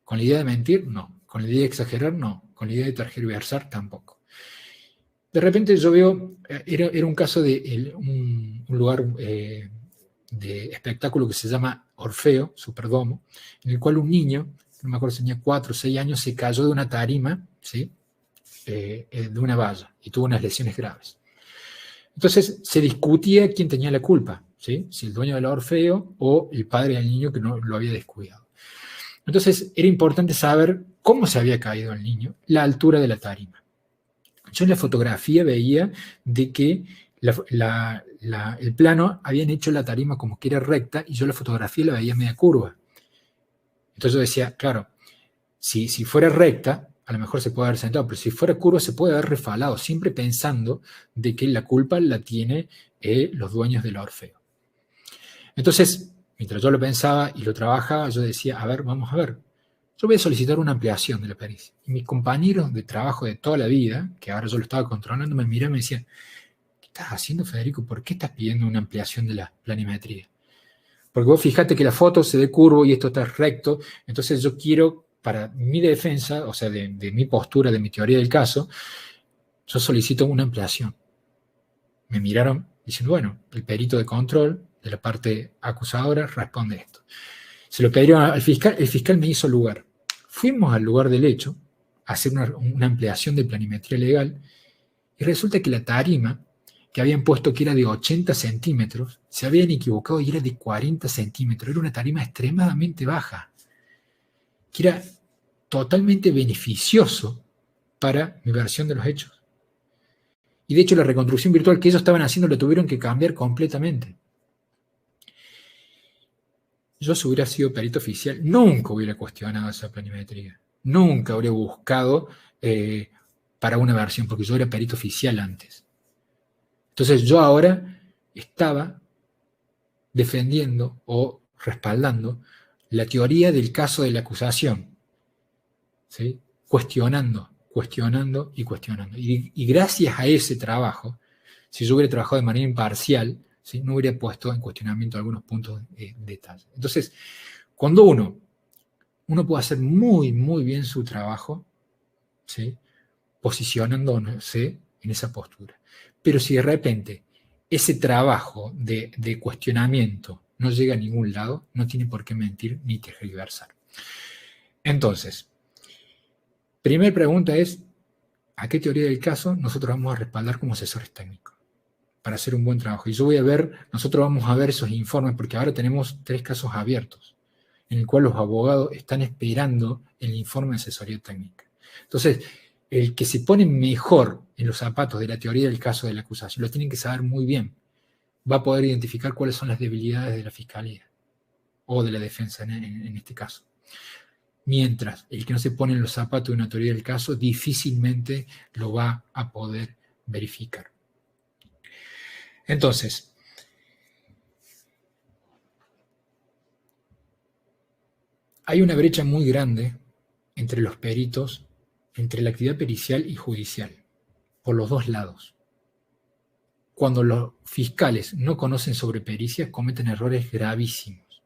¿Con la idea de mentir? No. ¿Con la idea de exagerar? No. ¿Con la idea de tergiversar? Tampoco. De repente yo veo, era un caso de un lugar de espectáculo que se llama Orfeo, Superdomo, en el cual un niño, no me acuerdo si tenía 4 o 6 años, se cayó de una tarima, ¿sí?, de una valla y tuvo unas lesiones graves. Entonces se discutía quién tenía la culpa, ¿sí?, si el dueño del Orfeo o el padre del niño que no lo había descuidado. Entonces era importante saber cómo se había caído el niño, la altura de la tarima. Yo en la fotografía veía de que el plano habían hecho la tarima como que era recta y yo la fotografía la veía media curva. Entonces yo decía, claro, si fuera recta, a lo mejor se puede haber sentado, pero si fuera curva se puede haber refalado, siempre pensando de que la culpa la tienen los dueños del Orfeo. Entonces, mientras yo lo pensaba y lo trabajaba, yo decía, a ver, vamos a ver, yo voy a solicitar una ampliación de la pericia. Y mis compañeros de trabajo de toda la vida, que ahora yo lo estaba controlando, me miraban y me decían, ¿qué estás haciendo, Federico? ¿Por qué estás pidiendo una ampliación de la planimetría? Porque vos fijate que la foto se ve curvo y esto está recto, entonces yo quiero, para mi defensa, o sea, de mi postura, de mi teoría del caso, Yo solicito una ampliación. Me miraron diciendo, bueno, el perito de control de la parte acusadora responde esto. Se lo pidieron al fiscal, el fiscal me hizo lugar. Fuimos al lugar del hecho a hacer una ampliación de planimetría legal y resulta que la tarima que habían puesto que era de 80 centímetros, se habían equivocado y era de 40 centímetros. Era una tarima extremadamente baja, que era totalmente beneficioso para mi versión de los hechos. Y de hecho la reconstrucción virtual que ellos estaban haciendo la tuvieron que cambiar completamente. Yo si hubiera sido perito oficial, nunca hubiera cuestionado esa planimetría. Nunca habría buscado para una versión, porque yo era perito oficial antes. Entonces yo ahora estaba defendiendo o respaldando la teoría del caso de la acusación, ¿sí? Cuestionando y cuestionando. Y gracias a ese trabajo, si yo hubiera trabajado de manera imparcial, ¿sí? No hubiera puesto en cuestionamiento algunos puntos de detalle. Entonces, cuando uno puede hacer muy, muy bien su trabajo, ¿sí? Posicionándose en esa postura. Pero si de repente ese trabajo de cuestionamiento no llega a ningún lado, no tiene por qué mentir ni tergiversar. Entonces, primera pregunta es, ¿a qué teoría del caso nosotros vamos a respaldar como asesores técnicos para hacer un buen trabajo? Y yo voy a ver, nosotros vamos a ver esos informes, porque ahora tenemos 3 casos abiertos, en el cual los abogados están esperando el informe de asesoría técnica. Entonces, el que se pone mejor en los zapatos de la teoría del caso de la acusación, lo tienen que saber muy bien. Va a poder identificar cuáles son las debilidades de la fiscalía o de la defensa en este caso. Mientras el que no se pone en los zapatos de una teoría del caso difícilmente lo va a poder verificar. Entonces, hay una brecha muy grande entre los peritos, entre la actividad pericial y judicial, por los dos lados. Cuando los fiscales no conocen sobre pericias, cometen errores gravísimos.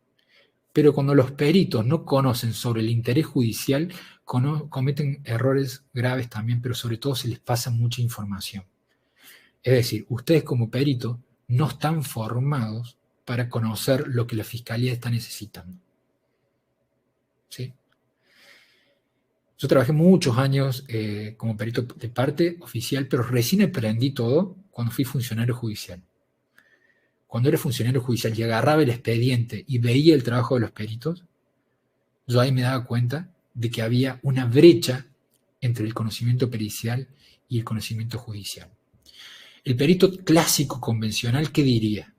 Pero cuando los peritos no conocen sobre el interés judicial, cometen errores graves también, pero sobre todo se les pasa mucha información. Es decir, ustedes como peritos no están formados para conocer lo que la fiscalía está necesitando. ¿Sí? Yo trabajé muchos años como perito de parte oficial, pero recién aprendí todo cuando fui funcionario judicial. Cuando era funcionario judicial y agarraba el expediente y veía el trabajo de los peritos, yo ahí me daba cuenta de que había una brecha entre el conocimiento pericial y el conocimiento judicial. El perito clásico convencional, ¿qué diría?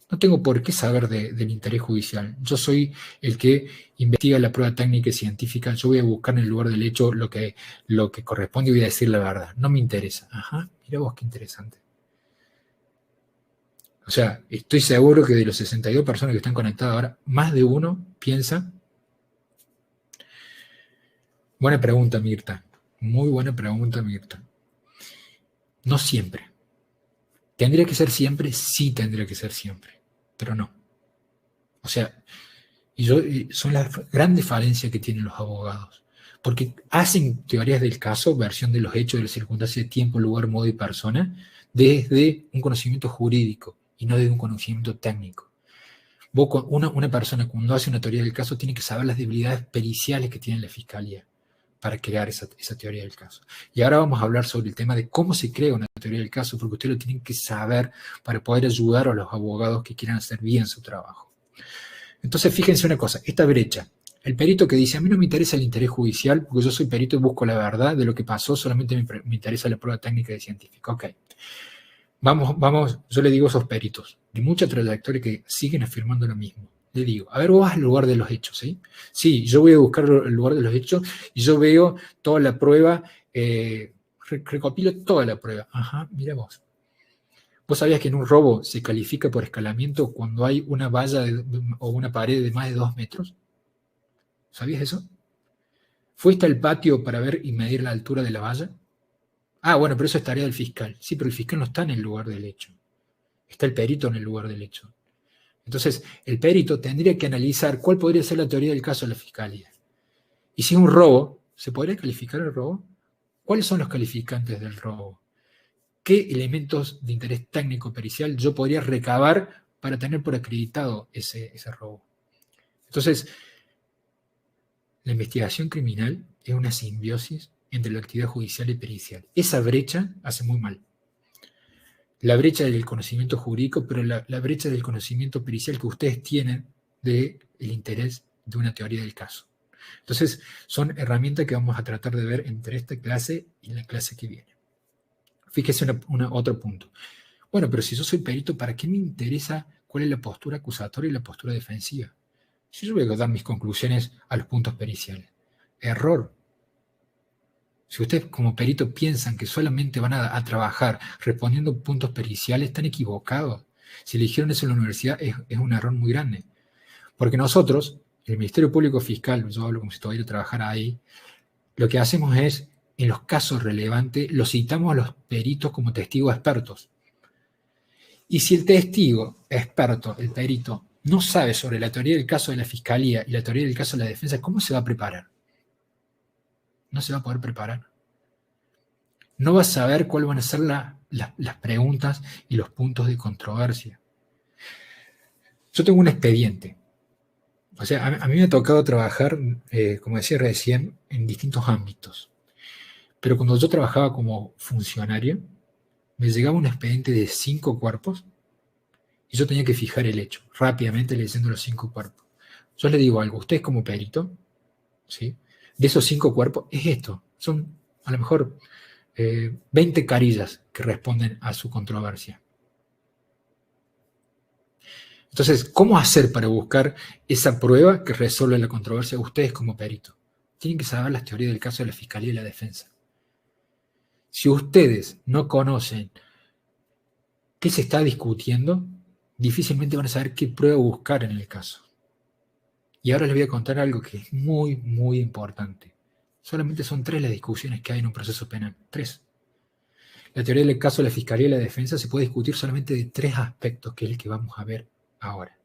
No tengo por qué saber del interés judicial. Yo soy el que investiga la prueba técnica y científica. Yo voy a buscar en el lugar del hecho lo que corresponde y voy a decir la verdad. No me interesa. Ajá, mira vos qué interesante. O sea, estoy seguro que de los 62 personas que están conectadas ahora, más de uno piensa. Buena pregunta, Mirta. Muy buena pregunta, Mirta. No siempre. ¿Tendría que ser siempre? Sí, tendría que ser siempre. Pero no. O sea, son las grandes falencias que tienen los abogados. Porque hacen teorías del caso, versión de los hechos, de las circunstancias de tiempo, lugar, modo y persona, desde un conocimiento jurídico y no desde un conocimiento técnico. Una persona cuando hace una teoría del caso tiene que saber las debilidades periciales que tiene la fiscalía para crear esa teoría del caso. Y ahora vamos a hablar sobre el tema de cómo se crea una teoría del caso, porque ustedes lo tienen que saber para poder ayudar a los abogados que quieran hacer bien su trabajo. Entonces, fíjense una cosa, esta brecha. El perito que dice, a mí no me interesa el interés judicial, porque yo soy perito y busco la verdad de lo que pasó, solamente me interesa la prueba técnica y científica. Ok. Vamos, yo le digo a esos peritos de mucha trayectoria que siguen afirmando lo mismo. Le digo, a ver, vos vas al lugar de los hechos, ¿sí? Sí, yo voy a buscar el lugar de los hechos y yo veo toda la prueba, recopilo toda la prueba. Ajá, mira vos. ¿Vos sabías que en un robo se califica por escalamiento cuando hay una valla o una pared de más de 2 metros? ¿Sabías eso? ¿Fuiste al patio para ver y medir la altura de la valla? Ah, bueno, pero eso es tarea del fiscal. Sí, pero el fiscal no está en el lugar del hecho. Está el perito en el lugar del hecho. Entonces, el perito tendría que analizar cuál podría ser la teoría del caso de la fiscalía. Y si es un robo, ¿se podría calificar el robo? ¿Cuáles son los calificantes del robo? ¿Qué elementos de interés técnico pericial yo podría recabar para tener por acreditado ese robo? Entonces, la investigación criminal es una simbiosis entre la actividad judicial y pericial. Esa brecha hace muy mal. La brecha del conocimiento jurídico, pero la brecha del conocimiento pericial que ustedes tienen del interés de una teoría del caso. Entonces, son herramientas que vamos a tratar de ver entre esta clase y la clase que viene. Fíjese otro punto. Bueno, pero si yo soy perito, ¿para qué me interesa cuál es la postura acusatoria y la postura defensiva? Si yo voy a dar mis conclusiones a los puntos periciales. Error. Si ustedes como perito piensan que solamente van a trabajar respondiendo puntos periciales, están equivocados. Si eligieron eso en la universidad es un error muy grande. Porque nosotros, el Ministerio Público Fiscal, yo hablo como si tuviera que trabajar ahí, lo que hacemos es, en los casos relevantes, los citamos a los peritos como testigos expertos. Y si el testigo experto, el perito, no sabe sobre la teoría del caso de la Fiscalía y la teoría del caso de la defensa, ¿cómo se va a preparar? No se va a poder preparar. No va a saber cuáles van a ser las preguntas y los puntos de controversia. Yo tengo un expediente. O sea, a mí me ha tocado trabajar, como decía recién, en distintos ámbitos. Pero cuando yo trabajaba como funcionario, me llegaba un expediente de 5 cuerpos y yo tenía que fijar el hecho, rápidamente leyendo los 5 cuerpos. Yo le digo algo, ustedes como perito, ¿sí? De esos 5 cuerpos, es esto. Son a lo mejor 20 carillas que responden a su controversia. Entonces, ¿cómo hacer para buscar esa prueba que resuelve la controversia ustedes como perito? Tienen que saber las teorías del caso de la Fiscalía y la defensa. Si ustedes no conocen qué se está discutiendo, difícilmente van a saber qué prueba buscar en el caso. Y ahora les voy a contar algo que es muy, muy importante. Solamente son 3 las discusiones que hay en un proceso penal. 3. La teoría del caso de la Fiscalía y la defensa se puede discutir solamente de 3 aspectos, que es el que vamos a ver ahora.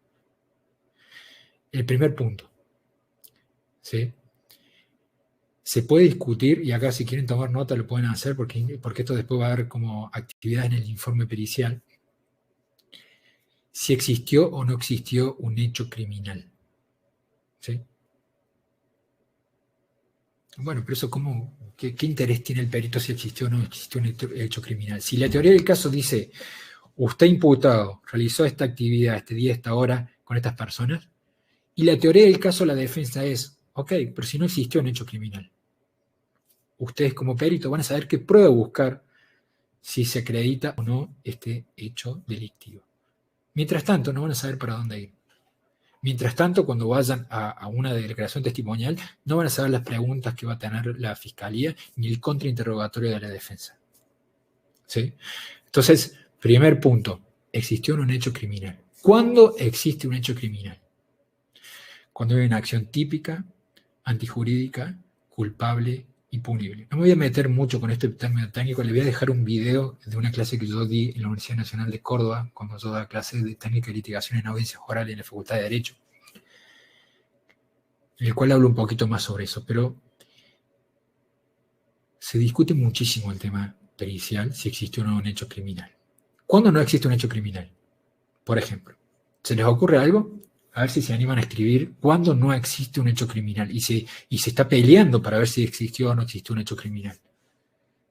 El primer punto, ¿sí? Se puede discutir, y acá si quieren tomar nota lo pueden hacer, porque esto después va a haber como actividad en el informe pericial, si existió o no existió un hecho criminal. ¿Sí? Bueno, pero eso ¿qué interés tiene el perito si existió o no existió un hecho criminal? Si la teoría del caso dice, usted imputado realizó esta actividad este día, esta hora, con estas personas, y la teoría del caso, la defensa es, ok, pero si no existió un hecho criminal, ustedes como perito van a saber qué prueba buscar si se acredita o no este hecho delictivo. Mientras tanto, no van a saber para dónde ir. Mientras tanto, cuando vayan a una declaración testimonial, no van a saber las preguntas que va a tener la Fiscalía ni el contrainterrogatorio de la defensa. ¿Sí? Entonces, primer punto, ¿existió un hecho criminal? ¿Cuándo existe un hecho criminal? Cuando hay una acción típica, antijurídica, culpable y punible. No me voy a meter mucho con este término técnico, le voy a dejar un video de una clase que yo di en la Universidad Nacional de Córdoba, cuando yo daba clases de técnica de litigación en audiencias orales en la Facultad de Derecho, en el cual hablo un poquito más sobre eso, pero se discute muchísimo el tema pericial, si existe o no un hecho criminal. ¿Cuándo no existe un hecho criminal? Por ejemplo, ¿se les ocurre algo? A ver si se animan a escribir cuándo no existe un hecho criminal y se está peleando para ver si existió o no existió un hecho criminal.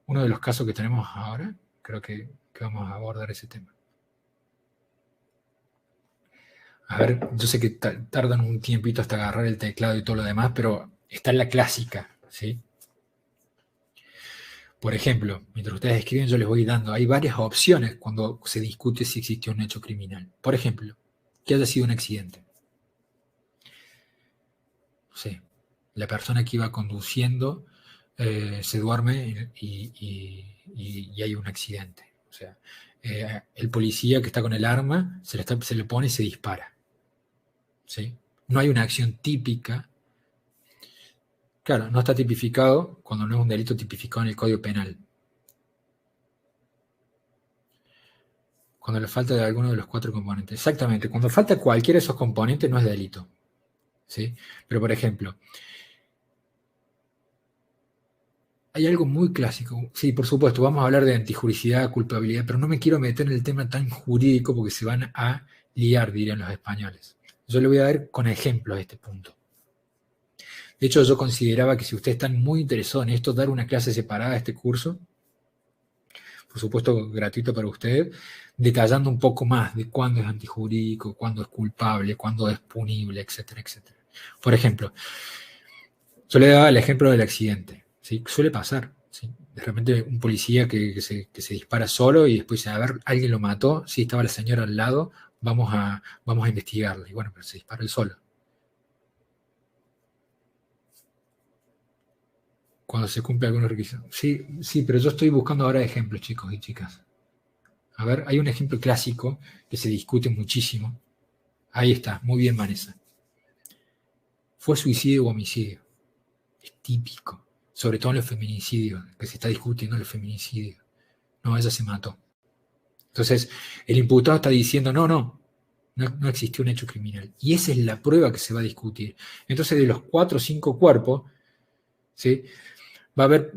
Uno de los casos que tenemos ahora, creo que vamos a abordar ese tema. A ver, yo sé que tardan un tiempito hasta agarrar el teclado y todo lo demás, pero está en la clásica, ¿sí? Por ejemplo, mientras ustedes escriben, yo les voy dando, hay varias opciones cuando se discute si existió un hecho criminal. Por ejemplo, que haya sido un accidente. No sé, la persona que iba conduciendo se duerme y hay un accidente. O sea, el policía que está con el arma se le pone y se dispara. ¿Sí? No hay una acción típica. Claro, no está tipificado cuando no es un delito tipificado en el Código Penal. Cuando le falta de alguno de los 4 componentes. Exactamente, cuando falta cualquiera de esos componentes no es delito. ¿Sí? Pero, por ejemplo, hay algo muy clásico. Sí, por supuesto, vamos a hablar de antijuricidad, culpabilidad, pero no me quiero meter en el tema tan jurídico porque se van a liar, dirían los españoles. Yo le voy a dar con ejemplos a este punto. De hecho, yo consideraba que si ustedes están muy interesados en esto, dar una clase separada a este curso, por supuesto gratuito para ustedes, detallando un poco más de cuándo es antijurídico, cuándo es culpable, cuándo es punible, etcétera, etcétera. Por ejemplo, yo le daba el ejemplo del accidente, ¿sí? Suele pasar, ¿sí? De repente un policía que se dispara solo y después dice, a ver, alguien lo mató, sí, estaba la señora al lado, vamos a investigarlo. Y bueno, pero se disparó él solo. Cuando se cumple algunos requisitos. Sí, sí, pero yo estoy buscando ahora ejemplos, chicos y chicas. A ver, hay un ejemplo clásico que se discute muchísimo. Ahí está, muy bien, Vanessa. ¿Fue suicidio o homicidio? Es típico, sobre todo en los feminicidios, que se está discutiendo los feminicidios. No, ella se mató. Entonces, el imputado está diciendo, no existió un hecho criminal. Y esa es la prueba que se va a discutir. Entonces, de los 4 o 5 cuerpos, ¿sí? Va a haber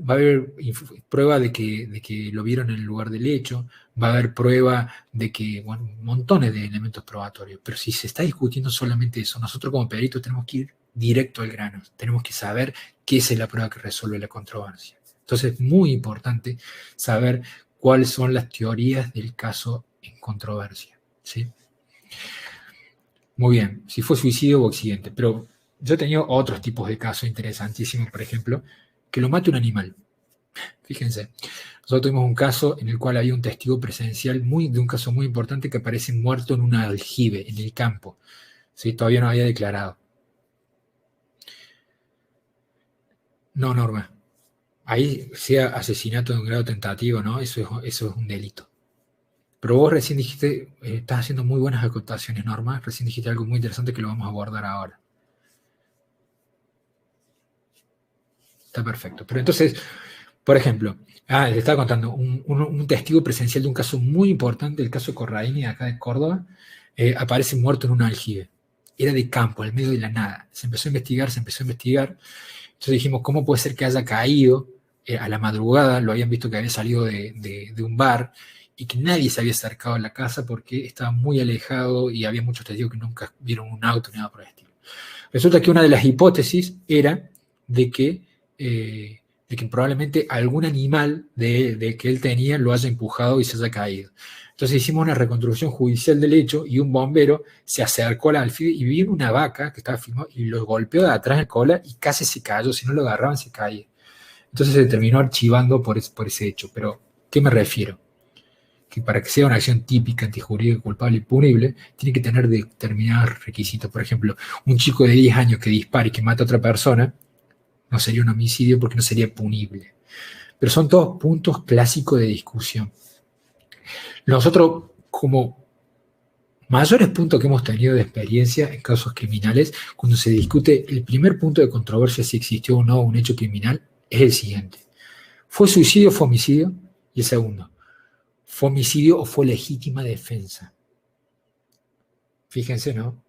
prueba de que lo vieron en el lugar del hecho, va a haber prueba de que, bueno, montones de elementos probatorios, pero si se está discutiendo solamente eso, nosotros como peritos tenemos que ir directo al grano, tenemos que saber qué es la prueba que resuelve la controversia. Entonces es muy importante saber cuáles son las teorías del caso en controversia, ¿sí? Muy bien, si fue suicidio o accidente, pero yo he tenido otros tipos de casos interesantísimos, por ejemplo, que lo mate un animal. Fíjense, nosotros tuvimos un caso en el cual había un testigo presencial de un caso muy importante que aparece muerto en un aljibe, en el campo. ¿Sí? Todavía no había declarado. No, Norma. Ahí sea asesinato de un grado tentativo, ¿no? Eso es un delito. Pero vos recién dijiste, estás haciendo muy buenas acotaciones, Norma. Recién dijiste algo muy interesante que lo vamos a abordar ahora. Está perfecto. Pero entonces, por ejemplo, les estaba contando, un testigo presencial de un caso muy importante, el caso Corraini, de acá de Córdoba, aparece muerto en un aljibe. Era de campo, al medio de la nada. Se empezó a investigar. Entonces dijimos, ¿cómo puede ser que haya caído a la madrugada? Lo habían visto que había salido de un bar y que nadie se había acercado a la casa porque estaba muy alejado y había muchos testigos que nunca vieron un auto ni nada por el estilo. Resulta que una de las hipótesis era de que probablemente algún animal de que él tenía lo haya empujado y se haya caído. Entonces hicimos una reconstrucción judicial del hecho y un bombero se acercó al alfibe y vino una vaca que estaba filmada y lo golpeó de atrás en la cola y casi se cayó, si no lo agarraban se caía. Entonces se terminó archivando por ese hecho. Pero, ¿qué me refiero? Que para que sea una acción típica, antijurídica, culpable y punible, tiene que tener determinados requisitos. Por ejemplo, un chico de 10 años que dispara y que mata a otra persona, no sería un homicidio porque no sería punible. Pero son todos puntos clásicos de discusión. Nosotros, como mayores puntos que hemos tenido de experiencia en casos criminales, cuando se discute el primer punto de controversia si existió o no un hecho criminal, es el siguiente. ¿Fue suicidio o fue homicidio? Y el segundo, ¿fue homicidio o fue legítima defensa? Fíjense, ¿no?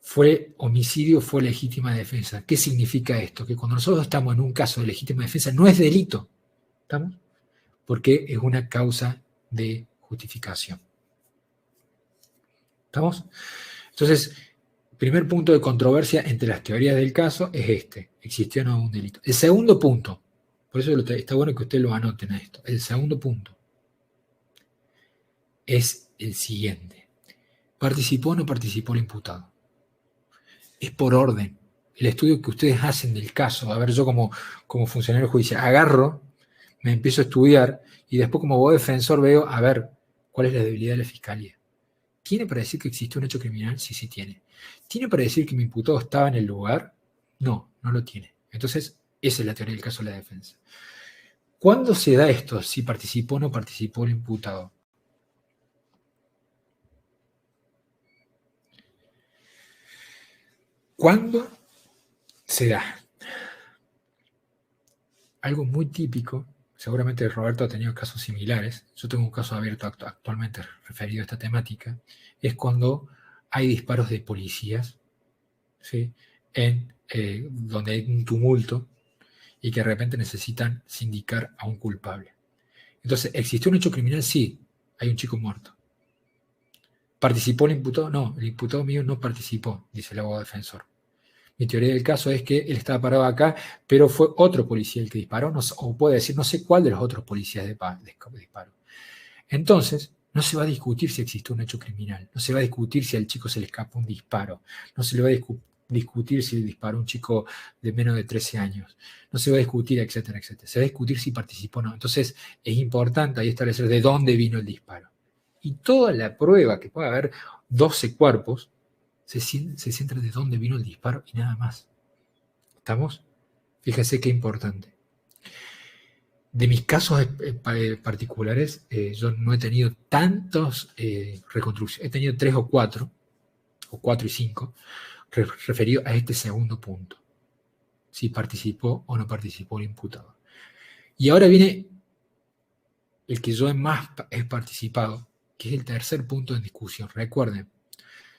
¿Fue homicidio o fue legítima defensa? ¿Qué significa esto? Que cuando nosotros estamos en un caso de legítima defensa no es delito, ¿estamos? Porque es una causa de justificación. ¿Estamos? Entonces, primer punto de controversia entre las teorías del caso es este: ¿existió o no un delito? El segundo punto, por eso está bueno que ustedes lo anoten a esto, el segundo punto es el siguiente: ¿participó o no participó el imputado? Es por orden. El estudio que ustedes hacen del caso, a ver, yo como funcionario judicial, agarro, me empiezo a estudiar y después como voy defensor veo, a ver, cuál es la debilidad de la fiscalía. ¿Tiene para decir que existe un hecho criminal? Sí, sí tiene. ¿Tiene para decir que mi imputado estaba en el lugar? No, no lo tiene. Entonces, esa es la teoría del caso de la defensa. ¿Cuándo se da esto? Si participó o no participó el imputado. ¿Cuándo se da? Algo muy típico, seguramente Roberto ha tenido casos similares, yo tengo un caso abierto actualmente referido a esta temática, es cuando hay disparos de policías, ¿sí? Donde hay un tumulto y que de repente necesitan sindicar a un culpable. Entonces, ¿existió un hecho criminal? Sí, hay un chico muerto. ¿Participó el imputado? No, el imputado mío no participó, dice el abogado defensor. Mi teoría del caso es que él estaba parado acá, pero fue otro policía el que disparó, no, o puede decir, no sé cuál de los otros policías disparó. Entonces, no se va a discutir si existe un hecho criminal, no se va a discutir si al chico se le escapó un disparo, no se le va a discutir si le disparó un chico de menos de 13 años, no se va a discutir, etcétera, etcétera. Se va a discutir si participó o no. Entonces, es importante ahí establecer de dónde vino el disparo. Y toda la prueba, que puede haber 12 cuerpos, se centra de dónde vino el disparo y nada más. ¿Estamos? Fíjense qué importante. De mis casos particulares, yo no he tenido tantos reconstrucciones, he tenido 3 o 4 y 5, referido a este segundo punto, si participó o no participó el imputado. Y ahora viene el que yo más he participado, que es el tercer punto en discusión. Recuerden,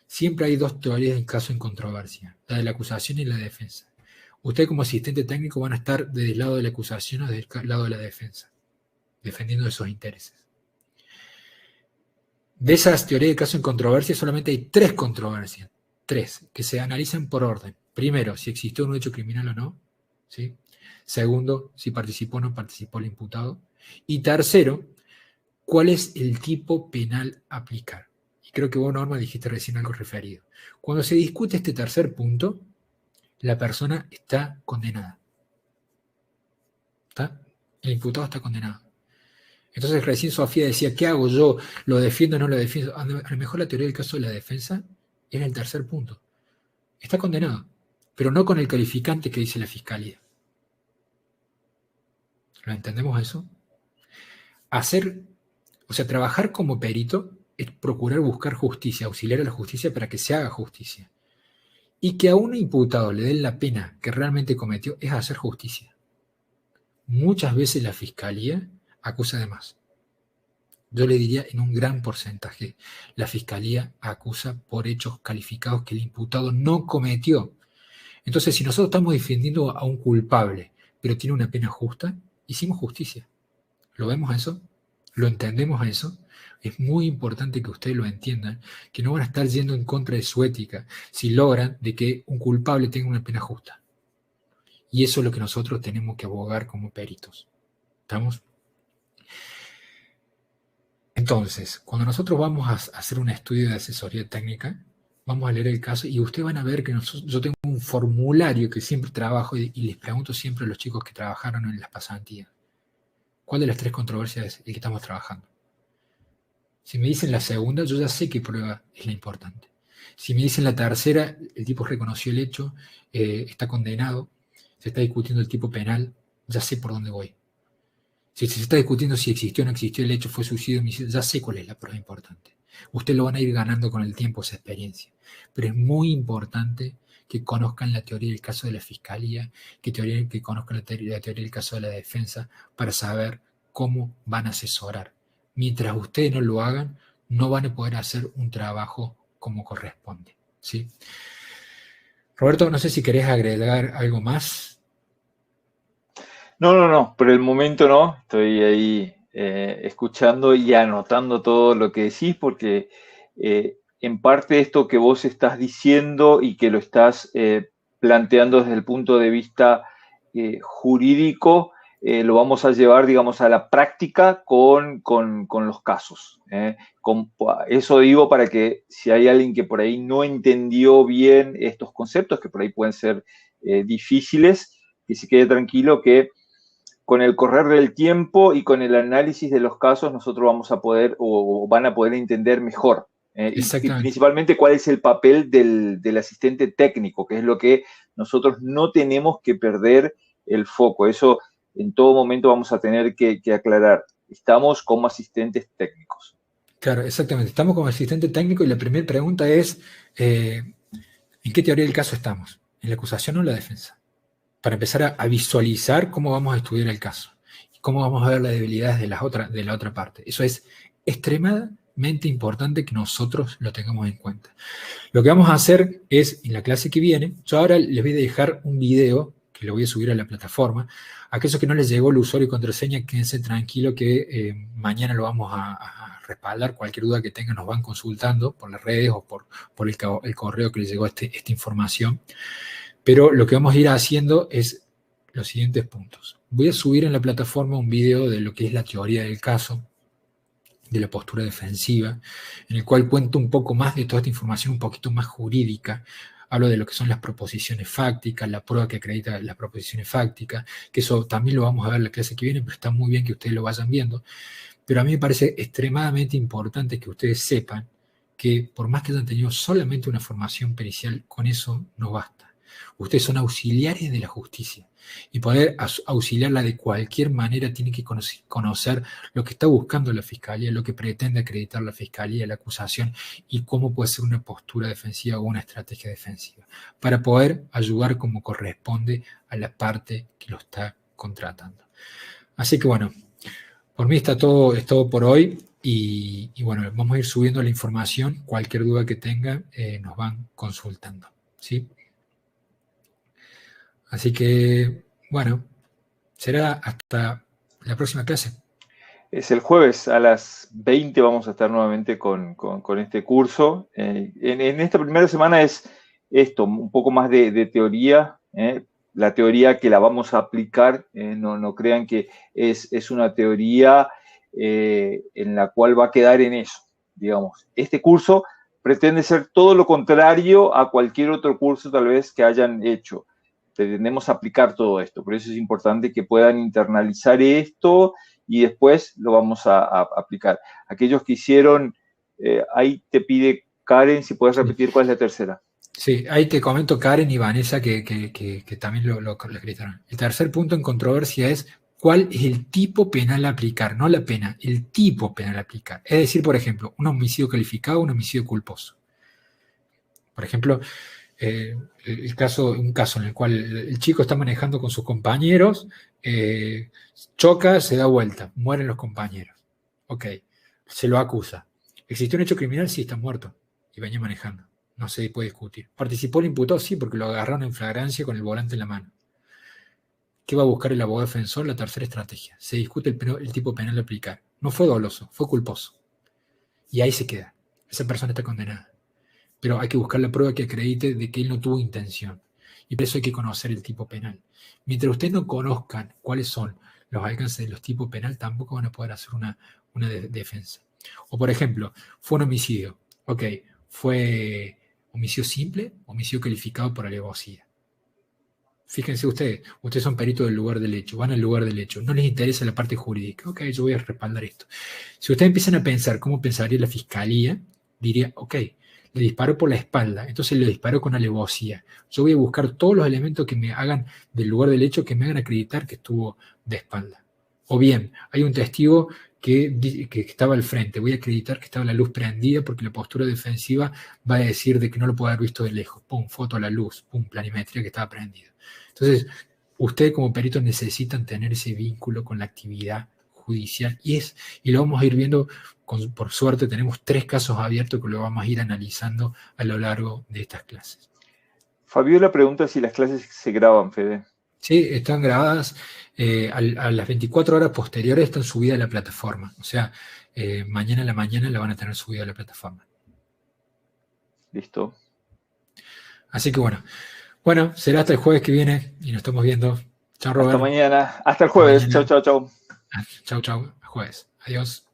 siempre hay 2 teorías en caso en controversia, la de la acusación y la defensa. Usted como asistente técnico van a estar desde el lado de la acusación o desde el lado de la defensa, defendiendo esos intereses. De esas teorías de caso en controversia solamente hay 3 controversias, 3, que se analizan por orden. Primero, si existió un hecho criminal o no, ¿sí? Segundo, si participó o no participó el imputado. Y tercero, ¿cuál es el tipo penal a aplicar? Y creo que vos, Norma, dijiste recién algo referido. Cuando se discute este tercer punto, la persona está condenada. ¿Está? El imputado está condenado. Entonces recién Sofía decía, ¿qué hago yo? ¿Lo defiendo o no lo defiendo? A lo mejor la teoría del caso de la defensa era el tercer punto. Está condenado, pero no con el calificante que dice la fiscalía. ¿Lo entendemos eso? Trabajar como perito es procurar buscar justicia, auxiliar a la justicia para que se haga justicia. Y que a un imputado le den la pena que realmente cometió es hacer justicia. Muchas veces la fiscalía acusa de más. Yo le diría en un gran porcentaje, la fiscalía acusa por hechos calificados que el imputado no cometió. Entonces, si nosotros estamos defendiendo a un culpable, pero tiene una pena justa, hicimos justicia. ¿Lo vemos eso? ¿Lo entendemos eso? Es muy importante que ustedes lo entiendan, que no van a estar yendo en contra de su ética si logran de que un culpable tenga una pena justa. Y eso es lo que nosotros tenemos que abogar como peritos. ¿Estamos? Entonces, cuando nosotros vamos a hacer un estudio de asesoría técnica, vamos a leer el caso y ustedes van a ver que yo tengo un formulario que siempre trabajo y les pregunto siempre a los chicos que trabajaron en las pasantías, ¿cuál de las 3 controversias es el que estamos trabajando? Si me dicen la segunda, yo ya sé qué prueba es la importante. Si me dicen la tercera, el tipo reconoció el hecho, está condenado, se está discutiendo el tipo penal, ya sé por dónde voy. Si se está discutiendo si existió o no existió el hecho, fue suicidio, homicidio, ya sé cuál es la prueba importante. Ustedes lo van a ir ganando con el tiempo, esa experiencia. Pero es muy importante que conozcan la teoría del caso de la fiscalía, que conozcan la teoría del caso de la defensa, para saber cómo van a asesorar. Mientras ustedes no lo hagan, no van a poder hacer un trabajo como corresponde. ¿Sí? Roberto, no sé si querés agregar algo más. No, por el momento no. Estoy ahí escuchando y anotando todo lo que decís, porque en parte esto que vos estás diciendo y que lo estás planteando desde el punto de vista jurídico, lo vamos a llevar, digamos, a la práctica con los casos. Eso digo para que si hay alguien que por ahí no entendió bien estos conceptos, que por ahí pueden ser difíciles, que se quede tranquilo que con el correr del tiempo y con el análisis de los casos nosotros vamos a poder o van a poder entender mejor. Y principalmente cuál es el papel del asistente técnico, que es lo que nosotros no tenemos que perder el foco. Eso en todo momento vamos a tener que aclarar. Estamos como asistentes técnicos. Claro, exactamente. Estamos como asistente técnico y la primera pregunta es, ¿en qué teoría del caso estamos? ¿En la acusación o en la defensa? Para empezar a visualizar cómo vamos a estudiar el caso y cómo vamos a ver las debilidades de la otra parte. Eso es extremadamente importante que nosotros lo tengamos en cuenta. Lo que vamos a hacer es, en la clase que viene, yo ahora les voy a dejar un video que lo voy a subir a la plataforma. Aquellos que no les llegó el usuario y contraseña, quédense tranquilo que mañana lo vamos a respaldar. Cualquier duda que tengan nos van consultando por las redes o por el correo que les llegó esta información. Pero lo que vamos a ir haciendo es los siguientes puntos. Voy a subir en la plataforma un video de lo que es la teoría del caso, de la postura defensiva, en el cual cuento un poco más de toda esta información un poquito más jurídica. Hablo de lo que son las proposiciones fácticas, la prueba que acredita las proposiciones fácticas, que eso también lo vamos a ver en la clase que viene, pero está muy bien que ustedes lo vayan viendo. Pero a mí me parece extremadamente importante que ustedes sepan que por más que hayan tenido solamente una formación pericial, con eso no basta. Ustedes son auxiliares de la justicia y poder auxiliarla de cualquier manera tiene que conocer lo que está buscando la fiscalía, lo que pretende acreditar la fiscalía, la acusación y cómo puede ser una postura defensiva o una estrategia defensiva para poder ayudar como corresponde a la parte que lo está contratando. Así que bueno, por mí es todo por hoy y bueno, vamos a ir subiendo la información. Cualquier duda que tengan nos van consultando, ¿sí? Así que, bueno, será hasta la próxima clase. Es el jueves a las 20 vamos a estar nuevamente con este curso. En esta primera semana es esto, un poco más de teoría, la teoría que la vamos a aplicar, no crean que es una teoría en la cual va a quedar en eso, digamos. Este curso pretende ser todo lo contrario a cualquier otro curso tal vez que hayan hecho. Pretendemos aplicar todo esto, por eso es importante que puedan internalizar esto y después lo vamos a aplicar. Aquellos que hicieron, ahí te pide Karen, si puedes repetir cuál es la tercera. Sí, ahí te comento Karen y Vanessa que también lo acreditaron. El tercer punto en controversia es cuál es el tipo penal a aplicar, no la pena, el tipo penal a aplicar. Es decir, por ejemplo, un homicidio calificado o un homicidio culposo. Por ejemplo, un caso en el cual el chico está manejando con sus compañeros, choca, se da vuelta, mueren los compañeros. Ok, se lo acusa. ¿Existió un hecho criminal? Sí, está muerto y venía manejando. No se puede discutir. ¿Participó el imputado? Sí, porque lo agarraron en flagrancia con el volante en la mano. ¿Qué va a buscar el abogado defensor? La tercera estrategia. Se discute el tipo penal a aplicar. No fue doloso, fue culposo. Y ahí se queda. Esa persona está condenada. Pero hay que buscar la prueba que acredite de que él no tuvo intención. Y por eso hay que conocer el tipo penal. Mientras ustedes no conozcan cuáles son los alcances de los tipos penal, tampoco van a poder hacer una defensa. O por ejemplo, fue un homicidio. Ok, fue homicidio simple, homicidio calificado por alevosía. Fíjense ustedes son peritos del lugar del hecho, van al lugar del hecho, no les interesa la parte jurídica. Ok, yo voy a respaldar esto. Si ustedes empiezan a pensar cómo pensaría la fiscalía, diría, ok, le disparó por la espalda, entonces le disparó con alevosía. Yo voy a buscar todos los elementos que me hagan del lugar del hecho, que me hagan acreditar que estuvo de espalda. O bien, hay un testigo que estaba al frente, voy a acreditar que estaba la luz prendida porque la postura defensiva va a decir de que no lo puedo haber visto de lejos. Pum, foto a la luz, pum, planimetría que estaba prendida. Entonces, ustedes como peritos necesitan tener ese vínculo con la actividad judicial y lo vamos a ir viendo. Por suerte tenemos 3 casos abiertos que lo vamos a ir analizando a lo largo de estas clases. Fabiola pregunta si las clases se graban, Fede. Sí, están grabadas a las 24 horas posteriores, están subidas a la plataforma. O sea, mañana a la mañana la van a tener subida a la plataforma. Listo. Así que bueno, será hasta el jueves que viene y nos estamos viendo. Chao, Robert. Hasta mañana. Hasta el jueves. Chau. Chau, jueves. Adiós.